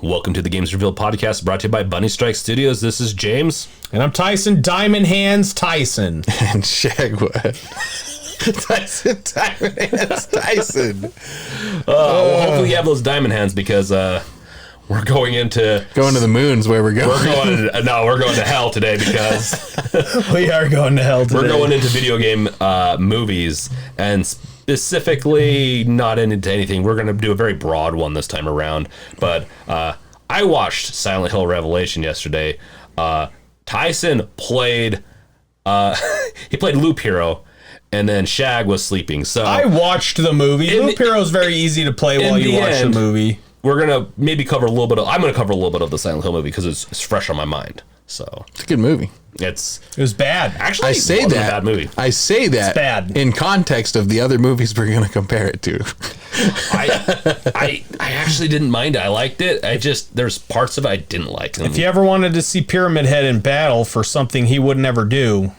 Welcome to the Games Revealed podcast, brought to you by Bunny Strike Studios. This is James. And I'm Tyson, Diamond Hands Tyson. And Shagwood. Tyson, Diamond Hands Tyson. Well, hopefully you have those diamond hands because we're going into... Going to the moon's where we're going. We're going to hell today because... We are going to hell today. We're going into video game movies, and specifically not into anything. We're going to do a very broad one this time around, but I watched Silent Hill Revelation yesterday. Tyson played he played Loop Hero, and then Shag was sleeping. So I watched the movie. Loop Hero is very easy to play while you watch the movie. We're gonna maybe cover a little bit of. I'm gonna cover a little bit of the Silent Hill movie because it's fresh on my mind. So it's a good movie. It was bad. Actually, I say it wasn't that. a bad movie. I say that It's bad. in context of the other movies we're going to compare it to. I actually didn't mind it. I liked it. There's parts of it I didn't like. If you ever wanted to see Pyramid Head in battle for something he would never do,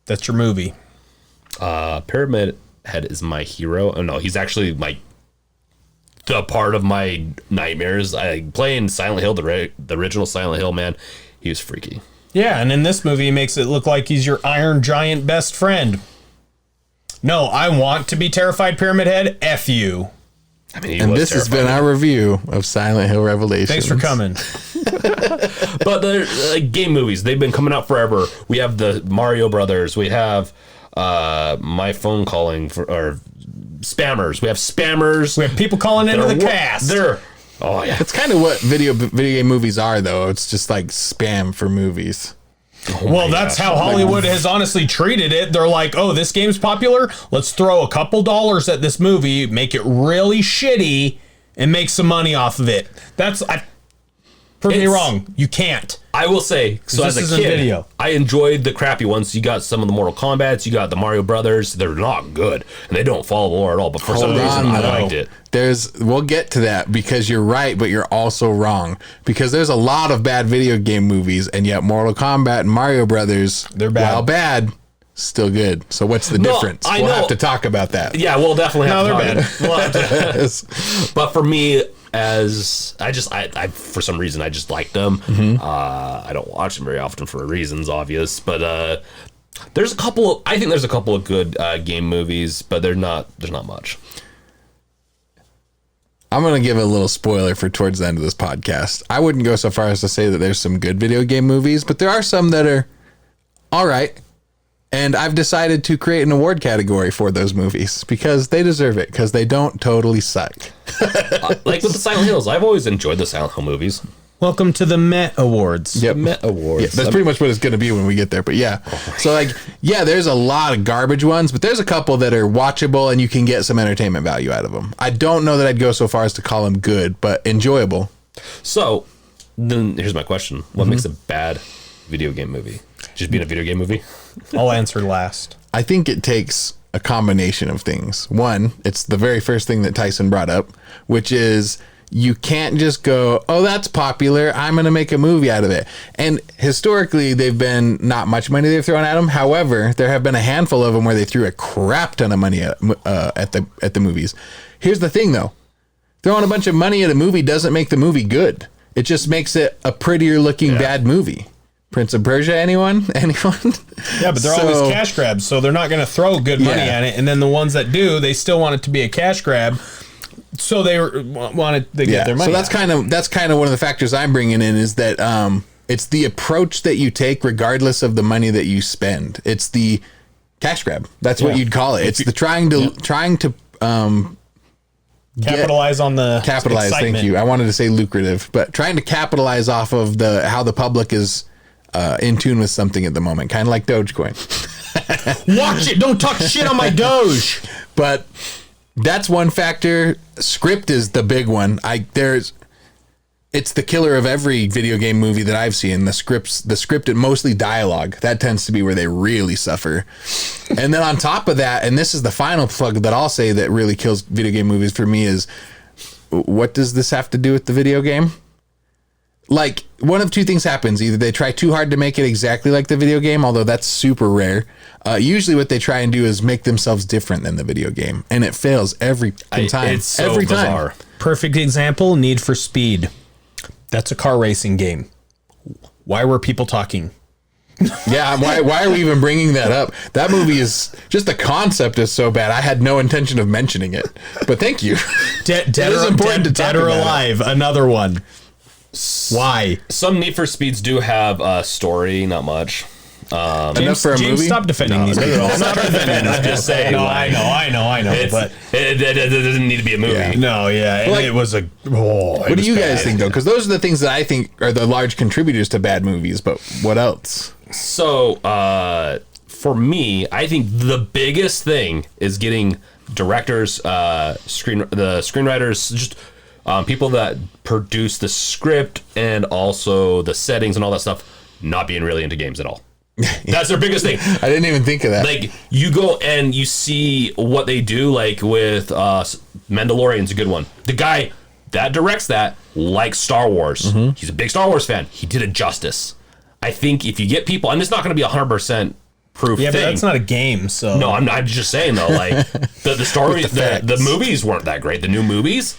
that's your movie. Pyramid Head is my hero. Oh no, he's actually the part of my nightmares. I playing Silent Hill, the original Silent Hill, man. He was freaky. Yeah, and in this movie, he makes it look like he's your Iron Giant best friend. No, I want to be terrified, Pyramid Head. F you. I mean, And this has been our review of Silent Hill Revelations. Thanks for coming. But the game movies, they've been coming out forever. We have the Mario Brothers. We have my phone calling or spammers. We have spammers. We have people calling into the cast. Oh yeah, It's kind of what video game movies are, though. It's just like spam for movies. Well, that's how Hollywood has honestly treated it. They're like, oh, this game's popular. Let's throw a couple dollars at this movie, make it really shitty, and make some money off of it. Prove me wrong. You can't. I will say, so as a kid, I enjoyed the crappy ones. You got some of the Mortal Kombats, you got the Mario Brothers. They're not good, and they don't follow the lore at all. But for some reason, I liked it. We'll get to that because you're right, but you're also wrong. Because there's a lot of bad video game movies, and yet Mortal Kombat and Mario Brothers, they're bad. While bad, still good. So what's the difference? We'll have to talk about that. Yeah, we'll definitely have to talk. They're bad. But for me, I for some reason I just liked them. Mm-hmm. I don't watch them very often for reasons obvious, but there's a couple of good game movies, but there's not much. I'm going to give a little spoiler for towards the end of this podcast. I wouldn't go so far as to say that there's some good video game movies, but there are some that are all right. And I've decided to create an award category for those movies because they deserve it, because they don't totally suck. Like with the Silent Hills, I've always enjoyed the Silent Hill movies. Welcome to the Met Awards. Yep. Met Awards. Yeah, that's pretty much what it's going to be when we get there. But yeah. So there's a lot of garbage ones, but there's a couple that are watchable and you can get some entertainment value out of them. I don't know that I'd go so far as to call them good, but enjoyable. So then here's my question. What makes a bad video game movie? Just being a video game movie? I'll answer last. I think it takes a combination of things. One, it's the very first thing that Tyson brought up, which is you can't just go, oh, that's popular, I'm going to make a movie out of it. And historically, they've been not much money they've thrown at them. However, there have been a handful of them where they threw a crap ton of money at the movies. Here's the thing, though. Throwing a bunch of money at a movie doesn't make the movie good. It just makes it a prettier looking bad movie. Prince of Persia, anyone? Yeah, but they're always cash grabs, so they're not going to throw good money at it. And then the ones that do, they still want it to be a cash grab, so they want it to get their money. So that's kind of one of the factors I'm bringing in is that it's the approach that you take regardless of the money that you spend. It's the cash grab. That's what you'd call it. It's the trying to capitalize on the capitalize. excitement. Thank you. I wanted to say lucrative, but trying to capitalize off of how the public is in tune with something at the moment, kind of like Dogecoin. Watch it! Don't talk shit on my Doge. But that's one factor. Script is the big one. It's the killer of every video game movie that I've seen. The script and mostly dialogue. That tends to be where they really suffer. And then on top of that, and this is the final plug that I'll say that really kills video game movies for me is, what does this have to do with the video game? Like, one of two things happens. Either they try too hard to make it exactly like the video game, although that's super rare. Usually what they try and do is make themselves different than the video game, and it fails every time. It's so every bizarre. Perfect example, Need for Speed. That's a car racing game. Why were people talking? Yeah, why are we even bringing that up? That movie is just the concept is so bad. I had no intention of mentioning it, but thank you. Dead or Alive, another one. Why? Some Need for Speeds do have a story, not much. Enough for a movie? Stop defending these people. I'm not defending. I'm just saying. No, I know. But it doesn't need to be a movie. yeah. No, yeah. And Like, it was a. What do you guys think, though? Because those are the things that I think are the large contributors to bad movies, but what else? So, for me, I think the biggest thing is getting directors, the screenwriters, just people that produce the script and also the settings and all that stuff, not being really into games at all. That's their biggest thing. I didn't even think of that. Like, you go and you see what they do, like with Mandalorian's a good one. The guy that directs that likes Star Wars. Mm-hmm. He's a big Star Wars fan. He did it justice. I think if you get people, and it's not going to be 100% proof yeah, thing. but that's not a game, so. No, I'm just saying, though, like, the stories, the movies weren't that great. The new movies,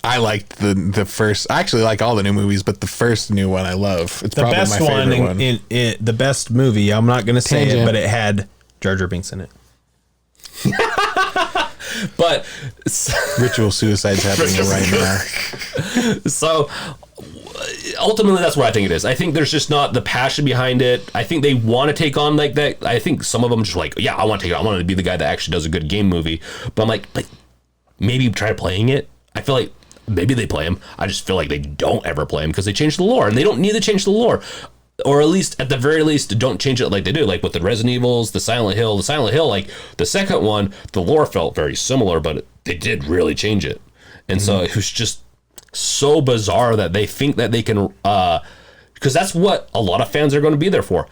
I liked the first. I actually like all the new movies, but the first new one I love. It's the probably best my favorite one. one. The best movie. I'm not going to say Tangent. it, but it had Jar Jar Binks in it. but Ritual suicide's happening right now. so ultimately that's what I think it is. I think there's just not the passion behind it. I think they want to take on like that. I think some of them just like, yeah, I want to take it. I want to be the guy that actually does a good game movie. But I'm like maybe try playing it. I feel like maybe they play them. I just feel like they don't ever play them because they change the lore, and they don't need to change the lore. Or at least, at the very least, don't change it like they do. Like with the Resident Evils, the Silent Hill, like the second one, the lore felt very similar, but they did really change it. And so it was just so bizarre that they think that they can, because that's what a lot of fans are going to be there for.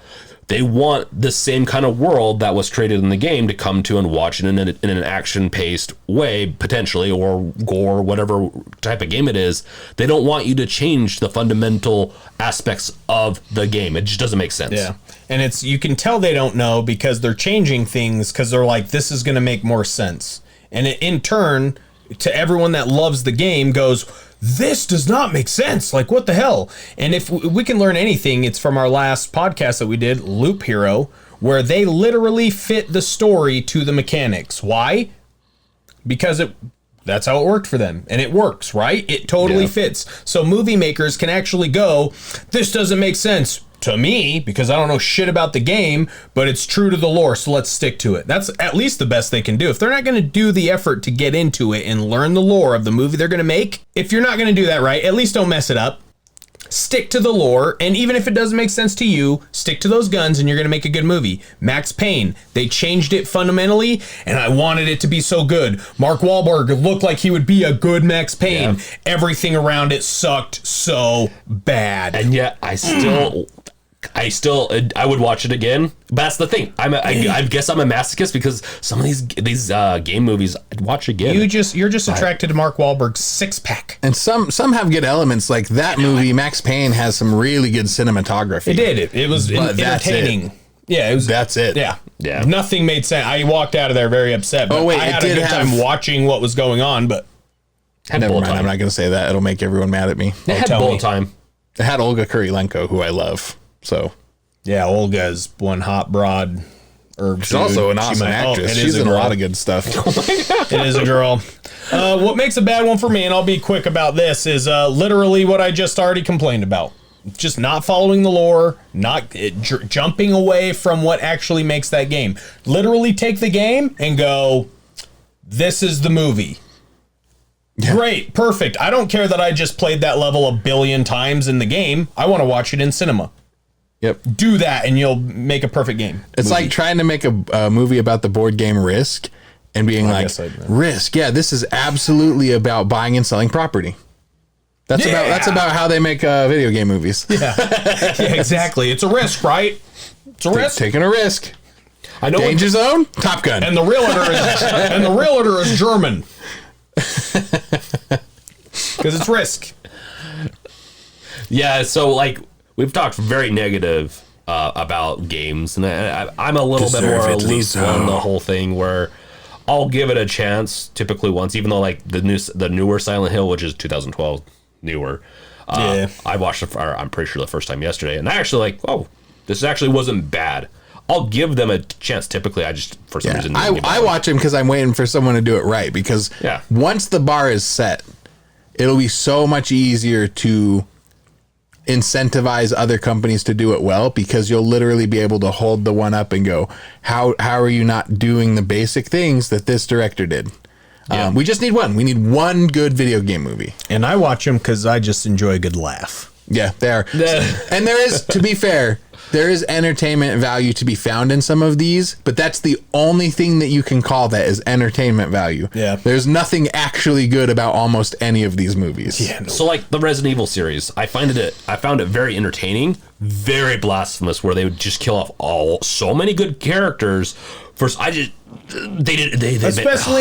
They want the same kind of world that was created in the game to come to and watch it in an action-paced way, potentially, or gore, whatever type of game it is. They don't want you to change the fundamental aspects of the game. It just doesn't make sense. Yeah. And you can tell they don't know because they're changing things because they're like, this is going to make more sense. And it, in turn, to everyone that loves the game goes, this does not make sense. Like, what the hell? And if we can learn anything, it's from our last podcast that we did, Loop Hero, where they literally fit the story to the mechanics. Why? Because that's how it worked for them. And it works, right? It totally fits. So movie makers can actually go, this doesn't make sense to me because I don't know shit about the game, but it's true to the lore, so let's stick to it. That's at least the best they can do. If they're not going to do the effort to get into it and learn the lore of the movie they're going to make, if you're not going to do that right, at least don't mess it up. Stick to the lore, and even if it doesn't make sense to you, stick to those guns and you're going to make a good movie. Max Payne, they changed it fundamentally, and I wanted it to be so good. Mark Wahlberg looked like he would be a good Max Payne. Yeah. Everything around it sucked so bad. And yet, I would watch it again. But that's the thing. I guess I'm a masochist because some of these game movies I'd watch again. You're just attracted to Mark Wahlberg's six-pack. And some have good elements. Like that movie, Max Payne has some really good cinematography. It did. It was entertaining. Yeah, that's it. Yeah. Yeah. Nothing made sense. I walked out of there very upset. But I had a good time watching what was going on. But never mind. I'm not going to say that. It'll make everyone mad at me. It had bullet time. It had Olga Kurylenko, who I love. So, yeah, Olga's one hot broad. She's also an awesome actress. She's in a lot of good stuff. It is a girl. What makes a bad one for me, and I'll be quick about this, is literally what I just already complained about. Just not following the lore, jumping away from what actually makes that game. Literally take the game and go, this is the movie. Yeah. Great, perfect. I don't care that I just played that level a billion times in the game. I want to watch it in cinema. Yep. Do that and you'll make a perfect game. It's like trying to make a movie about the board game Risk and being Risk. Yeah, this is absolutely about buying and selling property. That's about how they make video game movies. Yeah. Yeah, exactly. It's a risk, right? It's a risk. Taking a risk. I know. Danger Zone, Top Gun. And the realtor is German. Because it's Risk. Yeah, so like we've talked very negative about games, and I'm a little bit more loose on the whole thing where I'll give it a chance typically once, even though like the newer Silent Hill, which is 2012 newer, I watched it, I'm pretty sure the first time yesterday, and I actually this actually wasn't bad. I'll give them a chance. Typically, I just, for some reason, I watch them because I'm waiting for someone to do it right. Because once the bar is set, it'll be so much easier to incentivize other companies to do it well, because you'll literally be able to hold the one up and go, how are you not doing the basic things that this director did? Yeah. We just need one. We need one good video game movie. And I watch them because I just enjoy a good laugh. Yeah, they are. And there is, to be fair, there is entertainment value to be found in some of these, but that's the only thing that you can call that is entertainment value. Yeah. There's nothing actually good about almost any of these movies. Yeah. So like the Resident Evil series, I found it very entertaining, very blasphemous, where they would just kill off so many good characters. Especially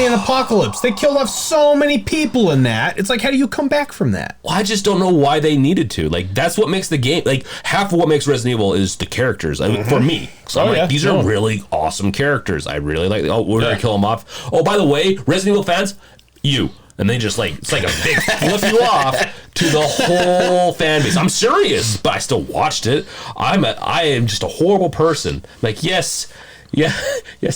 in Apocalypse, they killed off so many people in that. It's like, how do you come back from that? Well, I just don't know why they needed to. Like, that's what makes the game. Like, half of what makes Resident Evil is the characters. I mean, for me, so I'm like, these are really awesome characters. I really like. Oh, we're gonna kill them off. Oh, by the way, Resident Evil fans, and they just it's like a big flip you off to the whole fan base. I'm serious, but I still watched it. I am just a horrible person. Like, yes,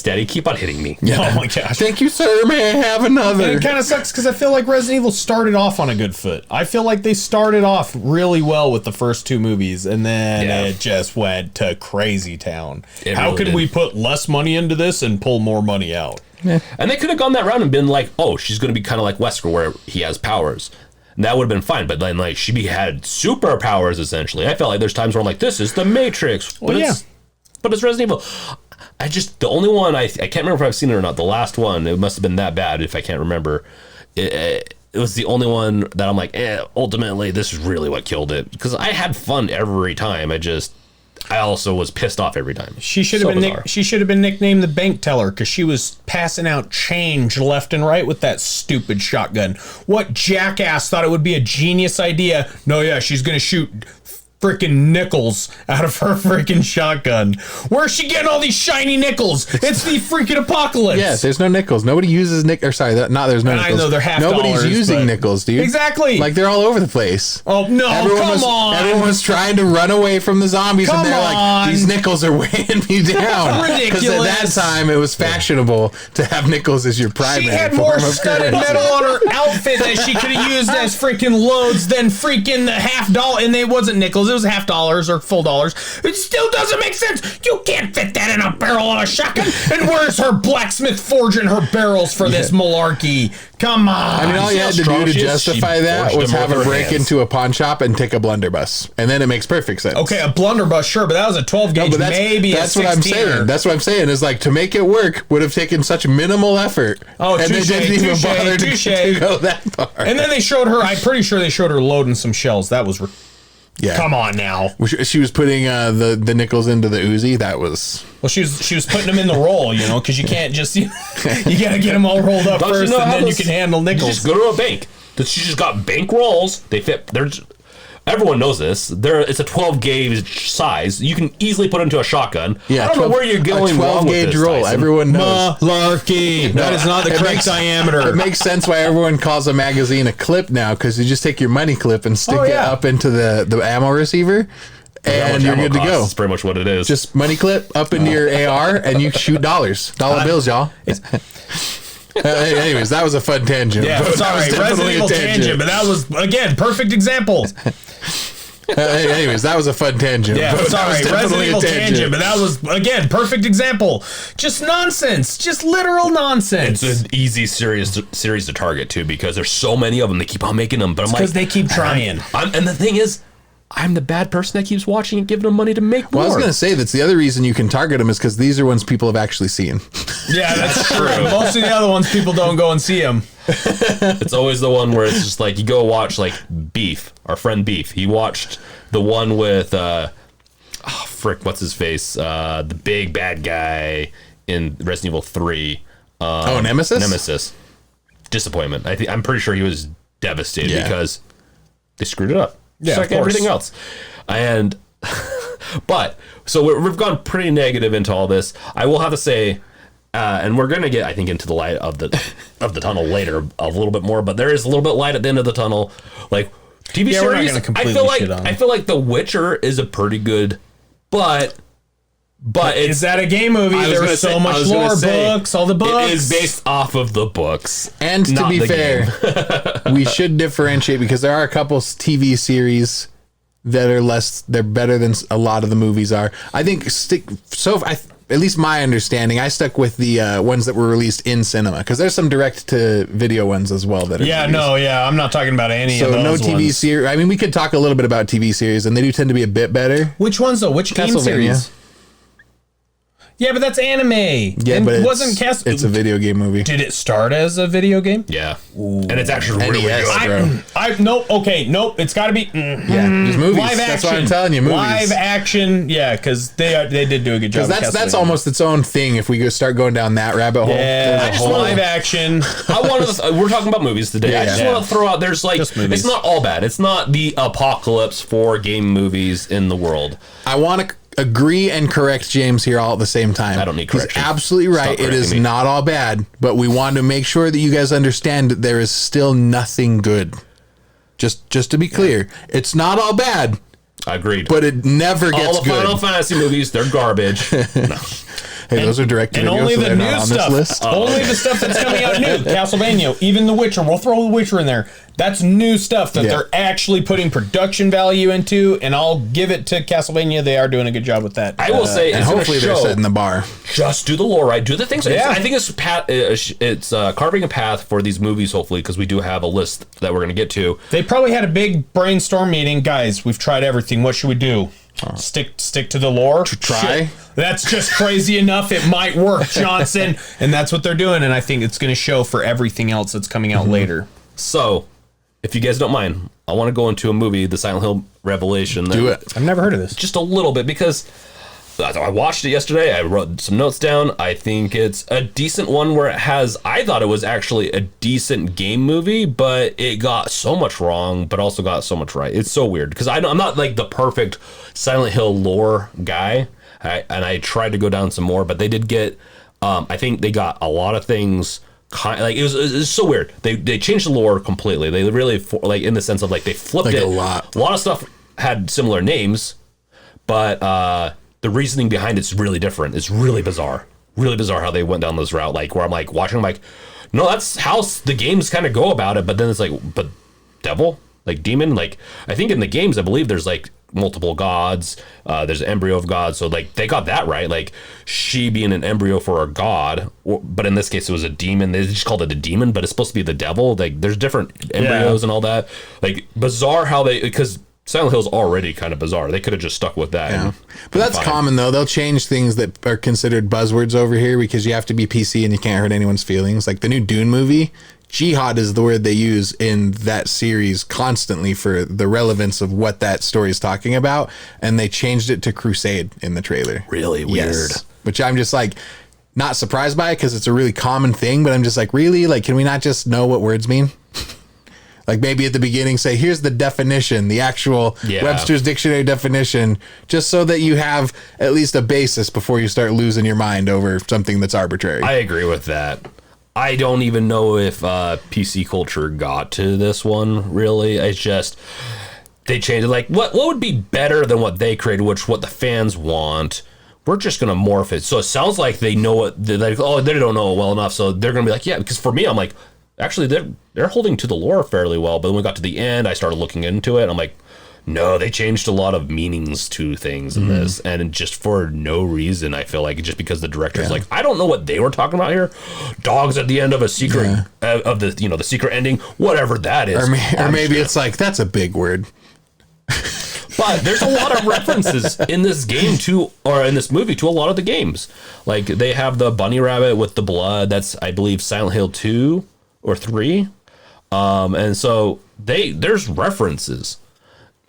Daddy, keep on hitting me. Yeah. Oh my gosh. Thank you, sir. May I have another? And it kind of sucks because I feel like Resident Evil started off on a good foot. I feel like they started off really well with the first two movies, and then it just went to crazy town. How could we put less money into this and pull more money out? Yeah. And they could have gone that route and been like, oh, she's going to be kind of like Wesker, where he has powers. And that would have been fine. But then, she had superpowers, essentially. I felt like there's times where I'm like, this is the Matrix. But it's Resident Evil. The only one, I can't remember if I've seen it or not. The last one, it must have been that bad if I can't remember. It was the only one that I'm like, ultimately, this is really what killed it. Because I had fun every time. I also was pissed off every time. She should have been nicknamed the bank teller because she was passing out change left and right with that stupid shotgun. What jackass thought it would be a genius idea? No, she's going to shoot freaking nickels out of her freaking shotgun. Where's she getting all these shiny nickels? It's the freaking Apocalypse. Yeah, there's no nickels. Nobody uses nickels. Sorry, there's no nickels. I know they're half Nobody's dollars, using nickels, dude. Exactly. Like, they're all over the place. Oh, no, come on. Everyone was trying to run away from the zombies, and they're like, these nickels are weighing me down. Ridiculous. Because at that time, it was fashionable to have nickels as your primary She had more studded metal on her outfit that she could have used as freaking loads than freaking the $50, and it wasn't nickels, it was $50 or full dollars. It still doesn't make sense. You can't fit that in a barrel on a shotgun. And where's her blacksmith forging her barrels for this malarkey? Come on. I mean, all you had to do to justify that was have her break into a pawn shop and take a blunderbuss, and then it makes perfect sense. Okay, a blunderbuss, sure, but that was a 12 gauge, maybe that's a 16er. What I'm saying. That's what I'm saying is, like, to make it work would have taken such minimal effort. Oh, and touche, they didn't even bother to go that far. And then they showed her. I'm pretty sure they showed her loading some shells. That was. Yeah. Come on now. She was putting the nickels into the Uzi. That was. Well, she was putting them in the roll, because you can't just you gotta get them all rolled up first, and then you can handle nickels. You just go to a bank. She just got bank rolls. They fit. Everyone knows this. It's a 12 gauge size. You can easily put into a shotgun. Yeah, I don't know where you're going. 12 gauge roll. Tyson. Everyone knows. Malarkey. That is not the correct diameter. It makes sense why everyone calls a magazine a clip now, because you just take your money clip and stick it up into the ammo receiver. And you're good to go. That's pretty much what it is. Just money clip up into your AR, and you shoot dollar bills, y'all. Anyways, that was a fun tangent. Yeah, sorry, Resident Evil tangent, but that was, again, perfect example. Anyways, that was a fun tangent. Yeah, sorry, Resident Evil tangent, but that was, again, perfect example. Just nonsense. Just literal nonsense. It's an easy series to target, too, because there's so many of them. They keep on making them. But I'm because they keep trying. And the thing is, I'm the bad person that keeps watching and giving them money to make more. Well, I was going to say that's the other reason you can target them is because these are ones people have actually seen. Yeah, that's true. Most of the other ones, people don't go and see them. It's always the one where it's just like you go watch like Beef, our friend Beef. He watched the one with what's his face? The big bad guy in Resident Evil 3. Nemesis? Nemesis. Disappointment. I'm pretty sure he was devastated because they screwed it up. Yeah, just like everything else. And but so we've gone pretty negative into all this. I will have to say, and we're gonna get, I think, into the light of the tunnel later a little bit more. But there is a little bit light at the end of the tunnel. Like TV Yeah, we're not series. gonna completely shit on I feel like The Witcher is a pretty good, but is that a game movie? There was so much lore, books, all the books. It is based off of the books. And to not be the fair, we should differentiate because there are a couple TV series that are they're better than a lot of the movies are. I think at least my understanding, I stuck with the ones that were released in cinema because there's some direct to video ones as well that are I'm not talking about any of those no TV series. I mean, we could talk a little bit about TV series and they do tend to be a bit better. Which ones though? Which game Castlevania. series? Yeah, but that's anime. Yeah, and but it's a video game movie. Did it start as a video game? Yeah, and it's actually really NES, good. Nope. It's got to be Yeah, just movies. live action. That's what I'm telling you, movies. Live action. Yeah, because they did do a good job. Because that's almost its own thing. If we start going down that rabbit hole, I just live action. We're talking about movies today. I just want to throw out. There's it's not all bad. It's not the apocalypse for game movies in the world. I want to agree and correct James here all at the same time. I don't need correction. He's absolutely right. It is not all bad, but we want to make sure that you guys understand that there is still nothing good. Just to be clear, it's not all bad. Agreed. But it never gets all the good. Final Fantasy movies, they're garbage. No. Hey, those are direct to And video, only so the they're new not on this stuff. list. Only the stuff that's coming out new. Castlevania, even The Witcher. We'll throw The Witcher in there. That's new stuff that they're actually putting production value into, and I'll give it to Castlevania. They are doing a good job with that. I will say, And hopefully they're setting the bar. Just do the lore right. Do the things. Yeah. I think it's carving a path for these movies. Hopefully, because we do have a list that we're going to get to. They probably had a big brainstorm meeting. Guys, we've tried everything. What should we do? Stick to the lore. Try. Shit. That's just crazy enough. It might work, Johnson. And that's what they're doing. And I think it's going to show for everything else that's coming out later. So, if you guys don't mind, I want to go into a movie, The Silent Hill Revelation. Do it. I've never heard of this. Just a little bit because I watched it yesterday. I wrote some notes down. I think it's a decent one where I thought it was actually a decent game movie, but it got so much wrong, but also got so much right. It's so weird because I'm not like the perfect Silent Hill lore guy. And I tried to go down some more, but they did get, I think they got a lot of things it was so weird. They changed the lore completely. They really, like, in the sense of like they flipped Like it. a lot of stuff had similar names, but the reasoning behind it's really different. It's really bizarre how they went down this route. Like where I'm like watching, I'm like, no, that's how the games kind of go about it. But then it's like, but devil, like demon, like I think in the games I believe there's like multiple gods. There's an embryo of God, so like they got that right. Like she being an embryo for a god, but in this case it was a demon. They just called it a demon, but it's supposed to be the devil. Like there's different embryos and all that. Like bizarre how because Silent Hill's already kind of bizarre. They could have just stuck with that. Yeah. But that's common, though. They'll change things that are considered buzzwords over here because you have to be PC and you can't hurt anyone's feelings. Like the new Dune movie, jihad is the word they use in that series constantly for the relevance of what that story is talking about. And they changed it to crusade in the trailer. Really weird. Yes. Which I'm just like not surprised by because it's a really common thing. But I'm just like, really? Like, can we not just know what words mean? Like maybe at the beginning say, here's the definition, the actual Webster's Dictionary definition, just so that you have at least a basis before you start losing your mind over something that's arbitrary. I agree with that. I don't even know if PC culture got to this one, really. It's just, they changed it. Like, what would be better than what they created, what the fans want? We're just going to morph it. So it sounds like they know it. They're like, oh, they don't know it well enough. So they're going to be like, yeah, because for me, I'm like, actually, they're holding to the lore fairly well. But when we got to the end, I started looking into it. And I'm like, no, they changed a lot of meanings to things in this. And just for no reason, I feel like just because the director's like, I don't know what they were talking about here. Dogs at the end of a secret, of the, the secret ending, whatever that is. Or maybe it's like, that's a big word. But there's a lot of references in this game or in this movie to a lot of the games. Like they have the bunny rabbit with the blood. That's, I believe, Silent Hill 2 or 3. And so there's references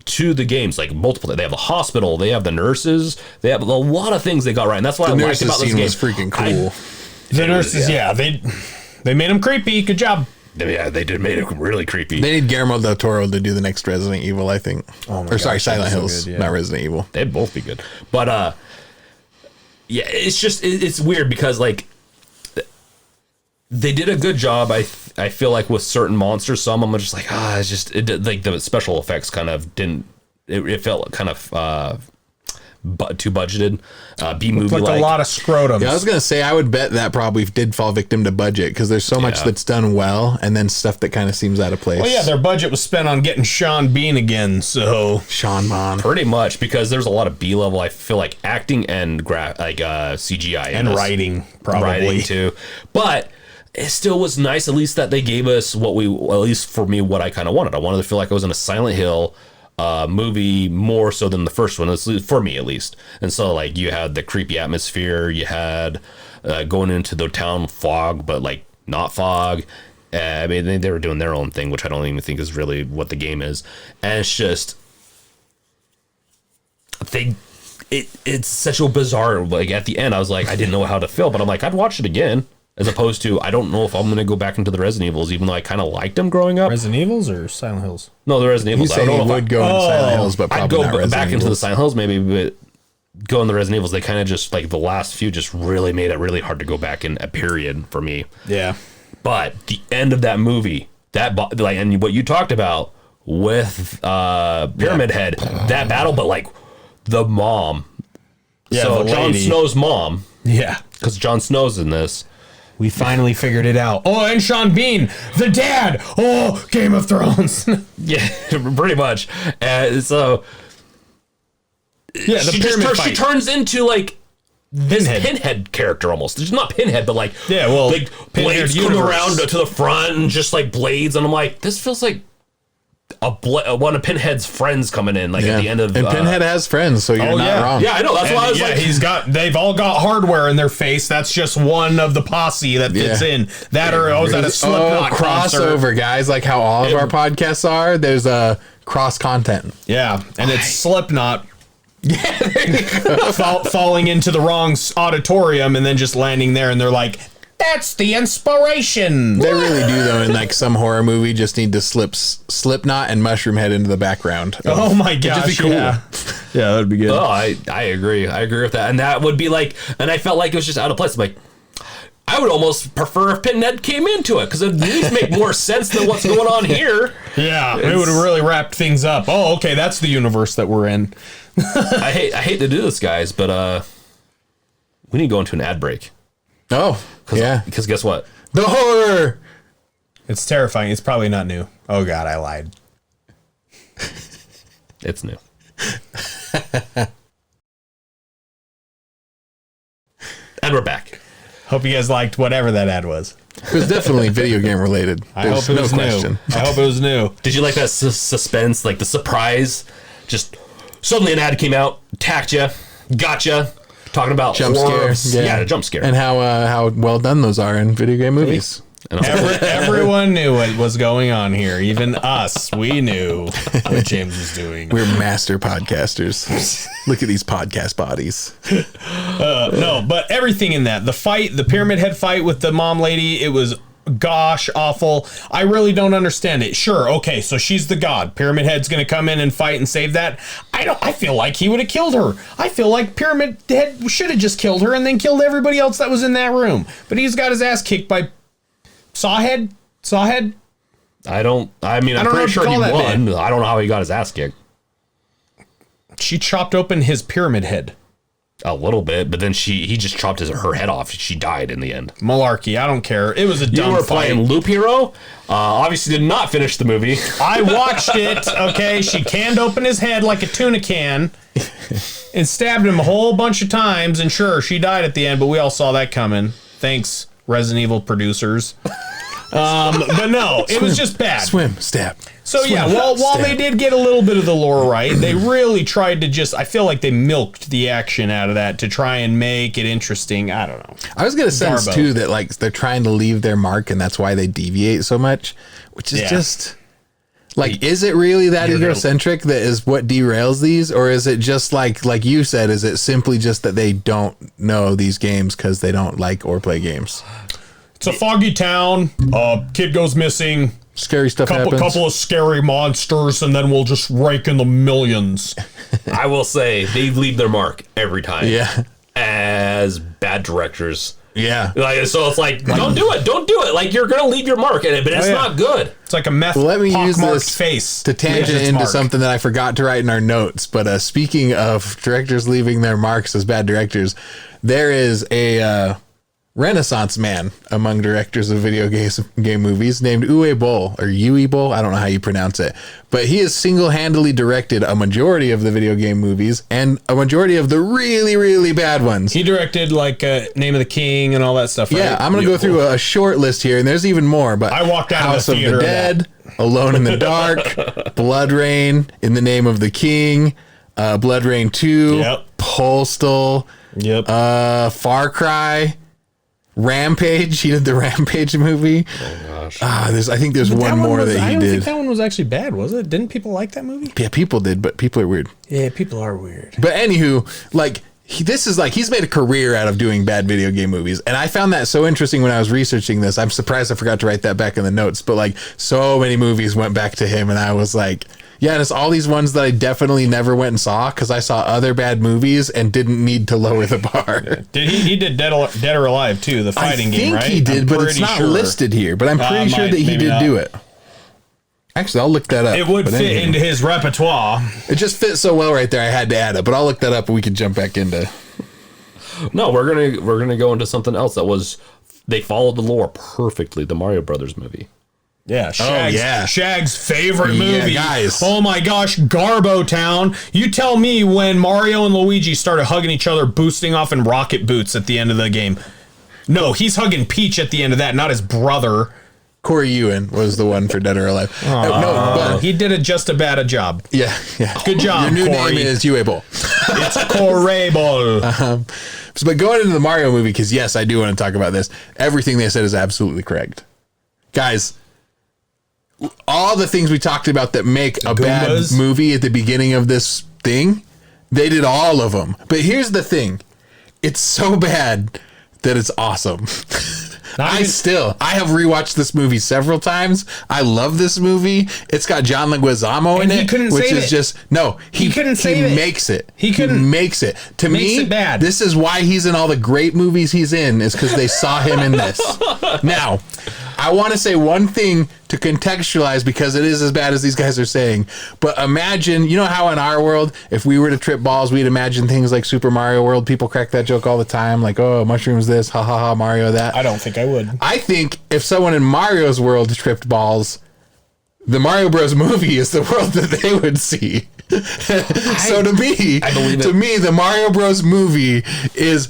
to the games, like multiple. They have the hospital, they have the nurses, they have a lot of things they got right. And that's what I like about this game. Was freaking cool. The nurses, they made them creepy. Good job. Yeah, they did made it really creepy. They need Guillermo del Toro to do the next Resident Evil, I think. Oh my gosh, sorry, Silent so Hills, good, not Resident Evil. They'd both be good. But yeah, it's just it's weird because like they did a good job. I feel like with certain monsters, some I'm just like, it's just like the special effects kind of didn't. It felt kind of too budgeted. B movie like a lot of scrotums. Yeah, I was gonna say I would bet that probably did fall victim to budget because there's so much that's done well, and then stuff that kind of seems out of place. Well, yeah, their budget was spent on getting Sean Bean again, so Sean Bean. Pretty much, because there's a lot of B level. I feel like acting and CGI and writing probably too, but it still was nice at least that they gave us what I kind of wanted. I wanted to feel like I was in a Silent Hill movie more so than the first one, for me at least. And so like you had the creepy atmosphere, you had going into the town fog, but like not fog. I mean, they were doing their own thing, which I don't even think is really what the game is. And it's just it's such a bizarre, like at the end I was like, I didn't know how to feel, but I'm like, I'd watch it again. As opposed to, I don't know if I'm going to go back into the Resident Evils, even though I kind of liked them growing up. Resident Evils or Silent Hills? No, the Resident Evils. You say you would go into Silent Hills, but probably I'd go back into the Evils. Silent Hills maybe, but go in the Resident Evils, they kind of just, like, the last few just really made it really hard to go back in a period for me. Yeah. But the end of that movie, and what you talked about with Pyramid Head, that battle, but, like, the mom. Yeah, so the Jon lady. Snow's mom. Yeah. Because Jon Snow's in this. We finally figured it out. Oh, and Sean Bean, the dad. Oh, Game of Thrones. Yeah, pretty much. So Yeah, the pyramid fight. she turns into like this Pinhead character almost. It's not Pinhead, but like like blades come around to the front and just like blades, and I'm like, this feels like one of Pinhead's friends coming in, like at the end of. And Pinhead has friends, so you're not wrong. Yeah, I know. That's why I was like, they've all got hardware in their face. That's just one of the posse that fits in. That or was that a Slipknot crossover, concert? guys? Like how all of our podcasts are. There's a cross content. Yeah, and it's Slipknot. Falling into the wrong auditorium and then just landing there, and they're like, that's the inspiration. They really do, though. In like some horror movie, just need to slip Slipknot and Mushroom Head into the background. Oh my gosh! Just be cool. Yeah, that'd be good. Oh, I agree. I agree with that, and that would be like, and I felt like it was just out of place. Like, I would almost prefer if Pinhead came into it because it would at least make more sense than what's going on here. Yeah, it would have really wrapped things up. Oh, okay, that's the universe that we're in. I hate to do this, guys, but we need to go into an ad break. Oh, yeah. Because guess what? The horror. It's terrifying. It's probably not new. Oh God, I lied. It's new. And we're back. Hope you guys liked whatever that ad was. It was definitely video game related. I hope it was new. I hope it was new. Did you like that suspense, like the surprise? Just suddenly an ad came out, attacked you, gotcha. Talking about Jump horror. scare. Yeah, a jump scare. And how well done those are in video game movies. Everyone knew what was going on here. Even us, we knew what James was doing. We're master podcasters. Look at these podcast bodies. No, but everything in that, the Pyramid Head fight with the mom lady, it was gosh awful. I really don't understand it. Sure, okay, so she's the god. Pyramid Head's gonna come in and fight and save that. I feel like he would have killed her. I feel like Pyramid Head should have just killed her and then killed everybody else that was in that room. But he's got his ass kicked by Sawhead. I'm pretty sure he won. I don't know how he got his ass kicked. She chopped open his pyramid head. A little bit, but then he just chopped her head off. She died in the end. Malarkey, I don't care. It was a dumb You were fight. playing Loop Hero. Obviously did not finish the movie. I watched it, okay? She canned open his head like a tuna can and stabbed him a whole bunch of times, and sure, she died at the end, but we all saw that coming. Thanks, Resident Evil producers. But no, it was just bad. Swim, stab. So yeah, while they did get a little bit of the lore right, they really tried to I feel like they milked the action out of that to try and make it interesting. I don't know. I was going to sense Garbo. too that like they're trying to leave their mark and that's why they deviate so much, which is just like, is it really that egocentric that is what derails these? Or is it just like you said, is it simply just that they don't know these games because they don't like or play games? It's a foggy town. Kid goes missing. Scary stuff happens. Couple of scary monsters, and then we'll just rake in the millions. I will say they leave their mark every time. Yeah. As bad directors, Yeah. Like, so it's like, don't do it. Like, you're gonna leave your mark in it, but it's not good. It's like a meth. Let me use this face to tangent into something that I forgot to write in our notes. But speaking of directors leaving their marks as bad directors, there is a Renaissance man among directors of video game movies named Uwe Boll, or Uwe Boll. I don't know how you pronounce it, but he has single-handedly directed a majority of the video game movies and a majority of the really, really bad ones. He directed like Name of the King and all that stuff. Yeah, right? I'm going to go through a short list here, and there's even more. But I walked out House of the Dead, Alone in the Dark, Blood Rain, In the Name of the King, Blood Rain 2, Postal, Far Cry. Rampage. He did the Rampage movie. Oh gosh. I think there's one more that he did. I don't think that one was actually bad, was it? Didn't people like that movie? Yeah, people did, but people are weird. Yeah, people are weird. But anywho, like he's made a career out of doing bad video game movies, and I found that so interesting when I was researching this. I'm surprised I forgot to write that back in the notes, but like so many movies went back to him, and I was like, yeah, and it's all these ones that I definitely never went and saw because I saw other bad movies and didn't need to lower the bar. Did he did Dead or Alive too, the fighting game, right? I think he did, but it's not listed here. But I'm pretty sure that he did do it. Actually, I'll look that up. It would fit into his repertoire. It just fits so well right there. I had to add it, but I'll look that up and we can jump back into. No, we're gonna go into something else that was they followed the lore perfectly. The Mario Brothers movie. Yeah, Shag's favorite movie. Yeah, guys. Oh my gosh, Garbo Town. You tell me when Mario and Luigi started hugging each other, boosting off in rocket boots at the end of the game. No, he's hugging Peach at the end of that, not his brother. Corey Ewan was the one for Dead or Alive. But he did just a bad job. Yeah. Good job, Your new Corey. name is Uwe Boll. It's Corey Boll. But going into the Mario movie, because yes, I do want to talk about this. Everything they said is absolutely correct. Guys, all the things we talked about that make a bad movie at the beginning of this thing, they did all of them. But here's the thing. It's so bad that it's awesome. I have rewatched this movie several times. I love this movie. It's got John Leguizamo in it, which is just he couldn't save it. He makes it. He makes it. To me, this is why he's in all the great movies he's in, is because they saw him in this. Now, I want to say one thing to contextualize because it is as bad as these guys are saying. But imagine, you know how in our world, if we were to trip balls, we'd imagine things like Super Mario World. People crack that joke all the time, like, oh, mushrooms this, ha ha ha, Mario that. I don't think I would. I think if someone in Mario's world tripped balls, the Mario Bros. Movie is the world that they would see. So to me, the Mario Bros. Movie is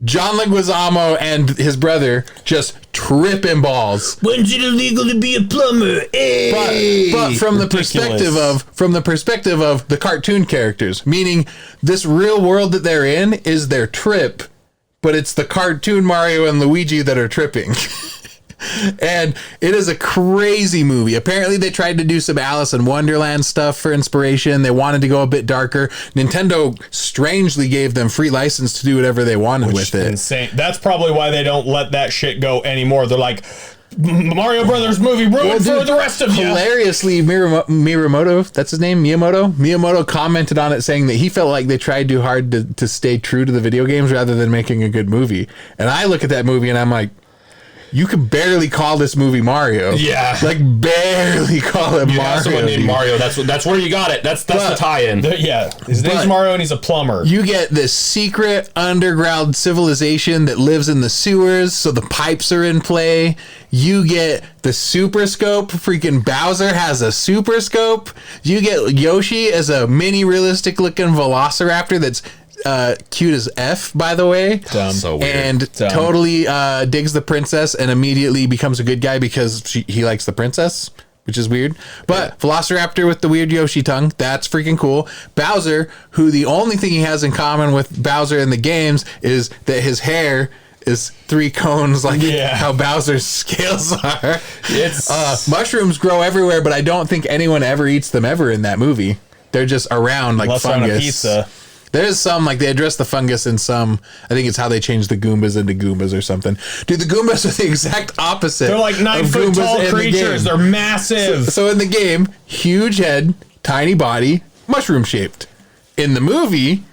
John Leguizamo and his brother just tripping balls. When's it illegal to be a plumber? Hey! But from the perspective of the cartoon characters, meaning this real world that they're in is their trip, but it's the cartoon Mario and Luigi that are tripping. And it is a crazy movie. Apparently they tried to do some Alice in Wonderland stuff for inspiration. They wanted to go a bit darker. Nintendo strangely gave them free license to do whatever they wanted with it. Insane. That's probably why they don't let that shit go anymore. They're like, Mario Brothers movie ruined for the rest of you. Hilariously, Miyamoto, that's his name, Miyamoto commented on it saying that he felt like they tried too hard to stay true to the video games rather than making a good movie. And I look at that movie and I'm like, you could barely call this movie Mario. Yeah. Like, barely call it Mario. Have someone named Mario. That's where you got it. That's the tie-in. Yeah. His name's Mario and he's a plumber. You get this secret underground civilization that lives in the sewers, so the pipes are in play. You get the super scope. Freaking Bowser has a super scope. You get Yoshi as a mini realistic looking velociraptor that's cute as F, by the way. Dumb. So weird. And totally digs the princess and immediately becomes a good guy because he likes the princess, which is weird. But Velociraptor with the weird Yoshi tongue, that's freaking cool. Bowser, who the only thing he has in common with Bowser in the games is that his hair is 3 cones, like how Bowser's scales are. It's mushrooms grow everywhere, but I don't think anyone ever eats them ever in that movie. They're just around like unless fungus. On a pizza. There's some, like, they address the fungus in some, I think it's how they change the Goombas into Goombas or something. Dude, the Goombas are the exact opposite. They're like 9-foot tall creatures. They're massive. So in the game, huge head, tiny body, mushroom shaped. In the movie,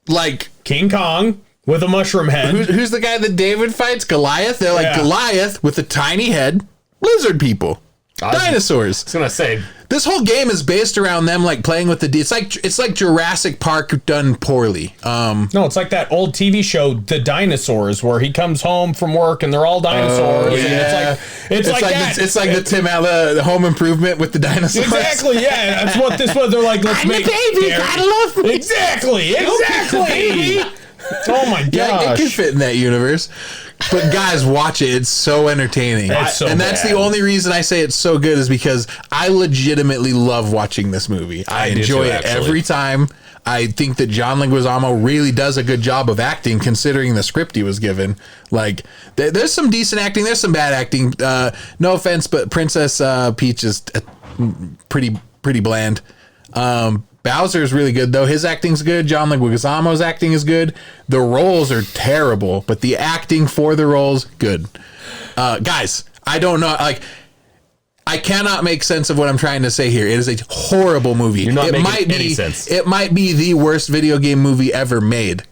like King Kong, With a mushroom head. Who's the guy that David fights? Goliath? They're like Goliath with a tiny head, lizard people, dinosaurs. I was going to say... This whole game is based around them like playing with the... It's like Jurassic Park done poorly. No, it's like that old TV show, The Dinosaurs, where he comes home from work and they're all dinosaurs. Yeah. And it's like that. It's like the Tim Allen, the Home Improvement with the dinosaurs. Exactly, yeah. That's what this was. They're like, let's make... baby, gotta love me. Exactly. Oh my gosh. Yeah, it could fit in that universe. But guys, watch it. It's so entertaining. That's the only reason I say it's so good is because I legitimately love watching this movie. I enjoy it every time. I think that John Leguizamo really does a good job of acting considering the script he was given. Like, there's some decent acting. There's some bad acting. No offense, but Princess Peach is pretty bland. Bowser is really good, though. His acting's good. John Leguizamo's acting is good. The roles are terrible, but the acting for the roles, good. Guys, I don't know. Like, I cannot make sense of what I'm trying to say here. It is a horrible movie. You're not making any sense. It might be the worst video game movie ever made,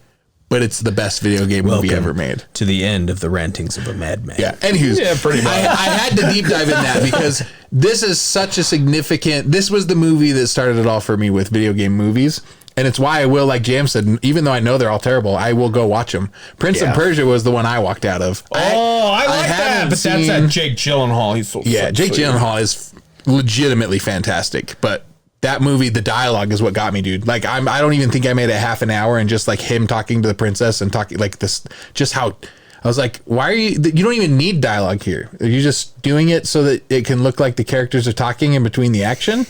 but it's the best video game movie ever made. To the end of the rantings of a madman. Yeah, anywho, Yeah, pretty much. I had to deep dive in that because this is such a significant... This was the movie that started it all for me with video game movies. And it's why I will, like James said, even though I know they're all terrible, I will go watch them. Prince of Persia was the one I walked out of. I like that, but that's that Jake Gyllenhaal. He's so Jake Gyllenhaal is legitimately fantastic, but that movie, the dialogue is what got me, dude. Like, I don't even think I made it half an hour, and just like him talking to the princess and talking like this, just how I was like, why are you don't even need dialogue here. Are you just doing it so that it can look like the characters are talking in between the action?